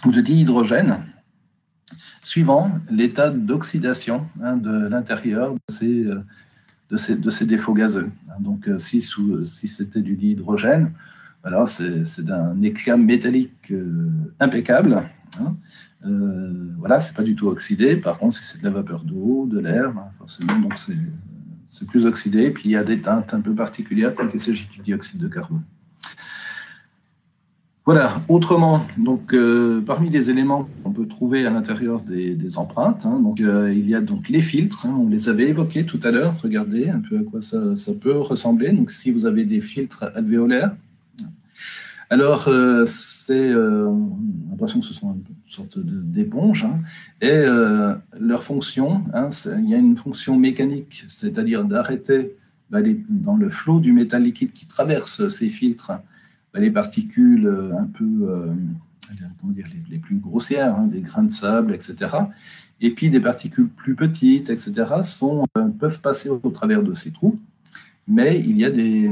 ou de dihydrogène, suivant l'état d'oxydation, hein, de l'intérieur de ces défauts gazeux. Donc, si c'était du dihydrogène, alors c'est d'un éclat métallique impeccable. Hein. Voilà, c'est pas du tout oxydé. Par contre, si c'est de la vapeur d'eau, de l'air, forcément, donc c'est plus oxydé. Puis il y a des teintes un peu particulières quand il s'agit du dioxyde de carbone. Voilà, autrement, donc, parmi les éléments qu'on peut trouver à l'intérieur des empreintes, hein, donc, il y a donc les filtres, hein, on les avait évoqués tout à l'heure, regardez un peu à quoi ça peut ressembler. Donc, si vous avez des filtres alvéolaires, alors c'est l'impression que ce sont une sorte d'éponge, hein, et leur fonction, hein, il y a une fonction mécanique, c'est-à-dire d'arrêter dans le flot du métal liquide qui traverse ces filtres, les particules un peu, comment dire, les plus grossières, hein, des grains de sable, etc. Et puis des particules plus petites, etc., peuvent passer au travers de ces trous. Mais il y a des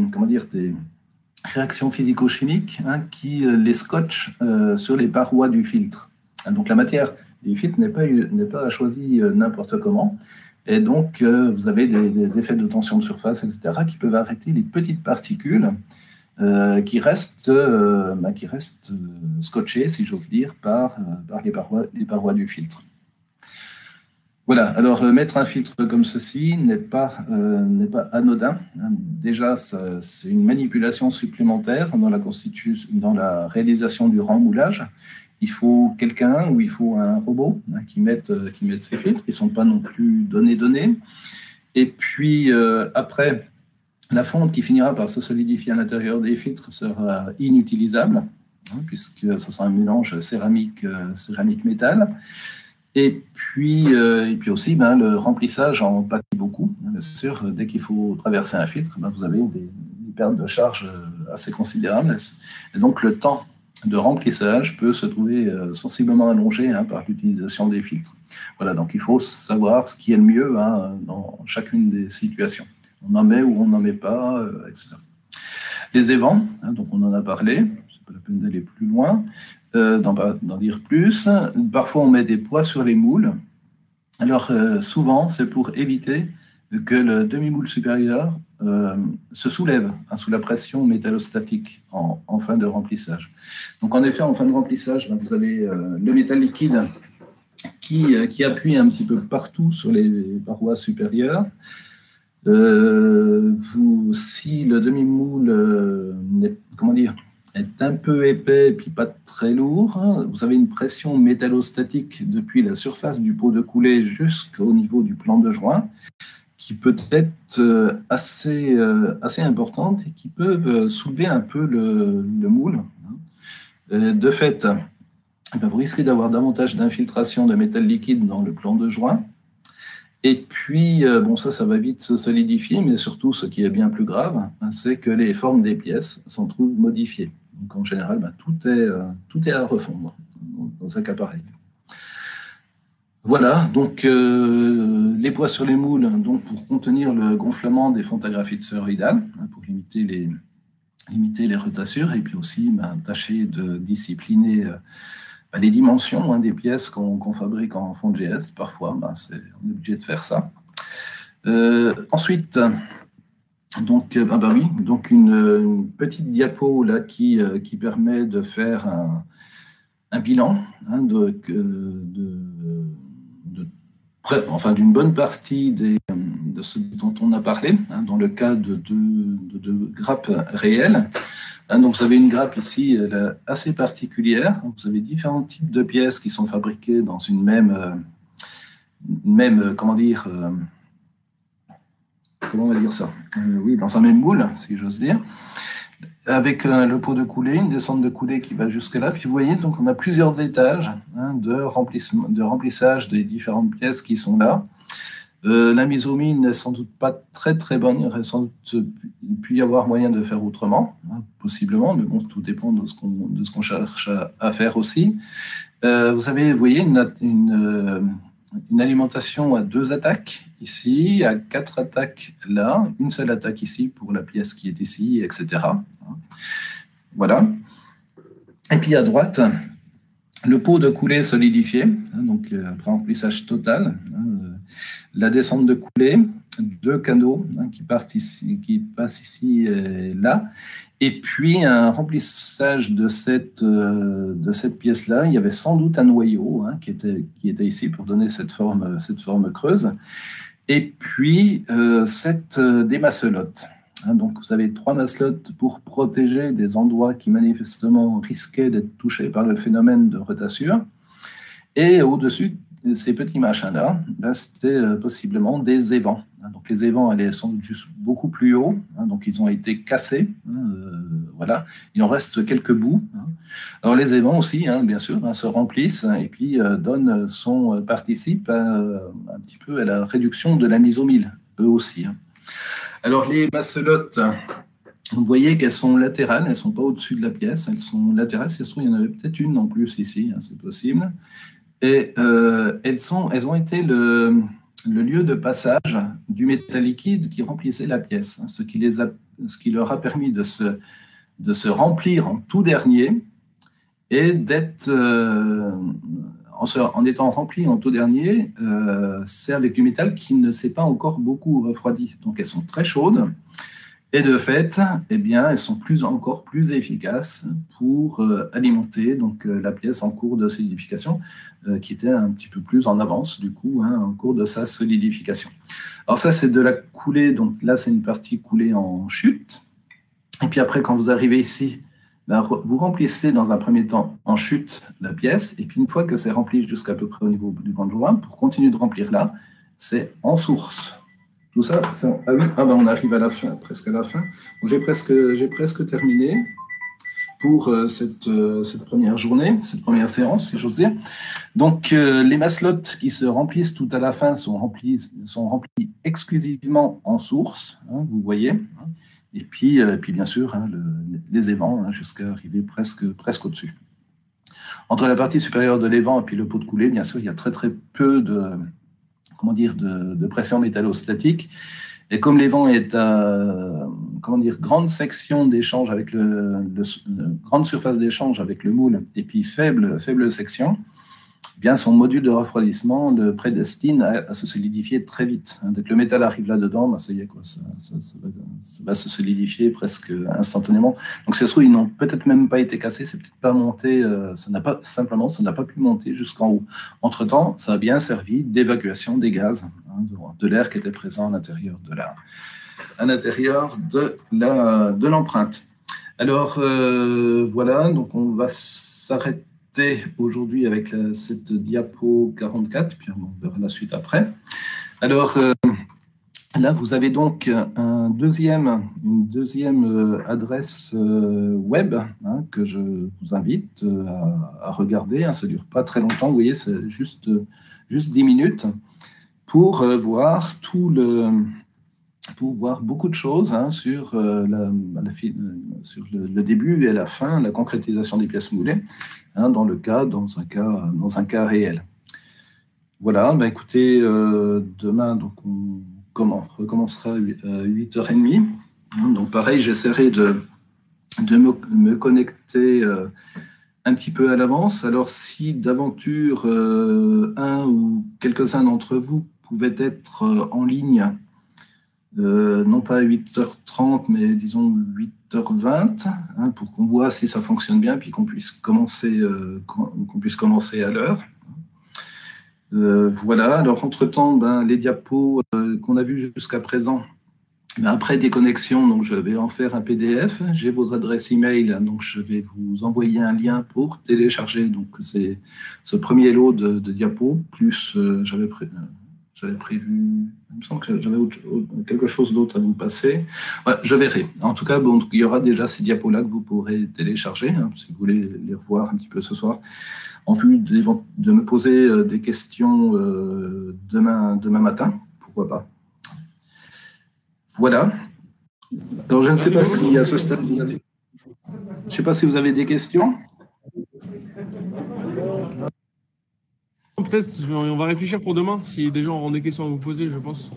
réactions physico-chimiques, hein, qui les scotchent sur les parois du filtre. Donc la matière du filtre n'est pas choisie n'importe comment. Et donc vous avez des effets de tension de surface, etc., qui peuvent arrêter les petites particules qui restent scotchés, si j'ose dire, par les parois du filtre. Voilà, alors mettre un filtre comme ceci n'est pas anodin. Déjà, c'est une manipulation supplémentaire dans la réalisation du remmoulage. Il faut quelqu'un ou il faut un robot, hein, qui mette ces filtres, qui ne sont pas non plus donnés. Et puis, après, la fonte qui finira par se solidifier à l'intérieur des filtres sera inutilisable, hein, puisque ce sera un mélange céramique-métal. Et puis aussi, le remplissage en pâtit beaucoup. Bien sûr, dès qu'il faut traverser un filtre, vous avez des pertes de charge assez considérables. Et donc, le temps de remplissage peut se trouver sensiblement allongé, hein, par l'utilisation des filtres. Voilà, donc il faut savoir ce qui est le mieux, hein, dans chacune des situations. On en met ou on n'en met pas, etc. Les évents, hein, donc on en a parlé, c'est pas la peine d'aller plus loin, d'en dire plus. Parfois, on met des poids sur les moules. Alors, souvent, c'est pour éviter que le demi-moule supérieur se soulève, hein, sous la pression métallostatique en fin de remplissage. Donc, en effet, en fin de remplissage, vous avez le métal liquide qui appuie un petit peu partout sur les parois supérieures. Si le demi-moule est un peu épais et puis pas très lourd, hein, vous avez une pression métallostatique depuis la surface du pot de coulée jusqu'au niveau du plan de joint qui peut être assez importante et qui peuvent soulever un peu le moule. De fait, vous risquez d'avoir davantage d'infiltration de métal liquide dans le plan de joint. Et puis, ça va vite se solidifier, mais surtout, ce qui est bien plus grave, hein, c'est que les formes des pièces s'en trouvent modifiées. Donc, en général, tout est à refondre dans un cas pareil. Voilà, donc les poids sur les moules, donc pour contenir le gonflement des fontes à graphite sphéroïdales, hein, pour limiter les retassures, et puis aussi tâcher de discipliner les dimensions, hein, des pièces qu'on fabrique en fonte GS. Parfois, on est obligé de faire ça. Ensuite, donc, une petite diapo là qui permet de faire un bilan, hein, d'une bonne partie de ce dont on a parlé, hein, dans le cas de grappes réelles. Hein, donc, vous avez une grappe ici assez particulière. Vous avez différents types de pièces qui sont fabriquées dans une même même, comment on va dire ça, oui, dans un même moule, si j'ose dire, avec le pot de coulée, une descente de coulée qui va jusque là. Puis vous voyez, donc on a plusieurs étages de remplissage des différentes pièces qui sont là. La mise au mine n'est sans doute pas très très bonne. Il aurait sans doute pu y avoir moyen de faire autrement, possiblement, mais bon, tout dépend de ce qu'on cherche à faire aussi. Vous voyez, une alimentation à 2 attaques ici, à 4 attaques là, une seule attaque ici pour la pièce qui est ici, etc. Voilà. Et puis à droite, le pot de coulée solidifié, donc remplissage total, la descente de coulée, 2 canaux qui passent ici et là, et puis un remplissage de cette pièce-là. Il y avait sans doute un noyau qui était ici pour donner cette forme creuse, et puis des macelotes. Donc vous avez 3 macelotes pour protéger des endroits qui manifestement risquaient d'être touchés par le phénomène de retassure, et au-dessus ces petits machins-là, c'était possiblement des évents. Donc les évents allaient sans doute juste beaucoup plus haut, donc ils ont été cassés. Voilà, il en reste quelques bouts. Alors les évents aussi, bien sûr, se remplissent et puis participent un petit peu à la réduction de la mise au mille, eux aussi. Alors les macelotes, vous voyez qu'elles sont latérales, elles ne sont pas au-dessus de la pièce, elles sont latérales. C'est sûr, il y en avait peut-être une en plus ici, c'est possible. Et elles ont été le lieu de passage du métal liquide qui remplissait la pièce, ce qui leur a permis de se remplir en tout dernier et d'être, en étant rempli en tout dernier, c'est avec du métal qui ne s'est pas encore beaucoup refroidi. Donc elles sont très chaudes. Et de fait, elles sont encore plus efficaces pour alimenter la pièce en cours de solidification, qui était un petit peu plus en avance, du coup, en cours de sa solidification. Alors ça, c'est de la coulée. Donc là, c'est une partie coulée en chute. Et puis après, quand vous arrivez ici, vous remplissez dans un premier temps en chute la pièce. Et puis une fois que c'est rempli jusqu'à peu près au niveau du banc de joint, pour continuer de remplir là, c'est en source. Tout ça, on arrive à la fin, presque à la fin. J'ai presque terminé pour cette première journée, cette première séance, si j'ose dire. Donc, les macelotes qui se remplissent tout à la fin sont remplis exclusivement en source, vous voyez. Et puis bien sûr, les évents, jusqu'à arriver presque au-dessus. Entre la partie supérieure de l'évent et puis le pot de coulée, bien sûr, il y a très très peu de pression métallostatique. Et comme l'évent est à grande section d'échange avec grande surface d'échange avec le moule, et puis faible section, bien son module de refroidissement le prédestine à se solidifier très vite. Dès que le métal arrive là-dedans, ça y est, ça va se solidifier presque instantanément. Donc, c'est sûr, ils n'ont peut-être même pas été cassés, c'est peut-être pas monté, ça n'a pas pu monter jusqu'en haut. Entre-temps, ça a bien servi d'évacuation des gaz, de l'air qui était présent à l'intérieur de l'empreinte. Alors, voilà, donc on va s'arrêter aujourd'hui avec cette diapo 44, puis on verra la suite après. Alors, là, vous avez donc une deuxième adresse web que je vous invite à regarder. Ça ne dure pas très longtemps, vous voyez, c'est juste 10 minutes pour voir beaucoup de choses sur le début et la fin, la concrétisation des pièces moulées, dans un cas réel. Voilà, écoutez, demain, donc, on recommencera à 8h30. Donc pareil, j'essaierai de me connecter un petit peu à l'avance. Alors si d'aventure un ou quelques-uns d'entre vous pouvaient être en ligne, non pas à 8h30, mais disons 8h20, pour qu'on voit si ça fonctionne bien, puis qu'on puisse commencer à l'heure. Voilà, alors entre-temps, les diapos qu'on a vues jusqu'à présent, Mais après déconnexion, donc je vais en faire un PDF. J'ai vos adresses email, donc je vais vous envoyer un lien pour télécharger. Donc c'est ce premier lot de diapos, plus j'avais prévu, il me semble que j'avais quelque chose d'autre à vous passer. Ouais, je verrai. En tout cas, bon, il y aura déjà ces diapos-là que vous pourrez télécharger, hein, si vous voulez les revoir un petit peu ce soir, en vue de me poser des questions demain matin, pourquoi pas. Voilà. Alors, je ne sais pas si à ce stade, je ne sais pas si vous avez des questions. Peut-être on va réfléchir pour demain, si des gens auront des questions à vous poser, je pense.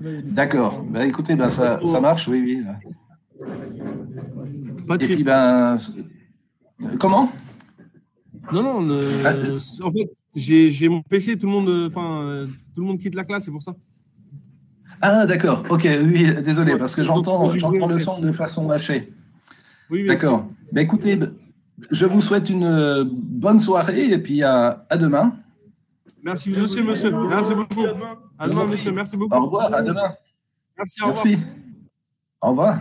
D'accord. Ben, écoutez, ben, ça marche, oui. Pas de Et fil. puis, ben, comment? Non, en fait, j'ai mon PC, tout le monde quitte la classe, c'est pour ça. Ah, d'accord. Ok, oui, désolé, parce que j'entends le son de façon hachée. Oui, d'accord. Ben, écoutez, je vous souhaite une bonne soirée et puis à demain. Merci vous aussi, monsieur. Merci beaucoup. À demain, monsieur. Merci beaucoup. Au revoir, à demain. Merci, au revoir. Merci. Au revoir.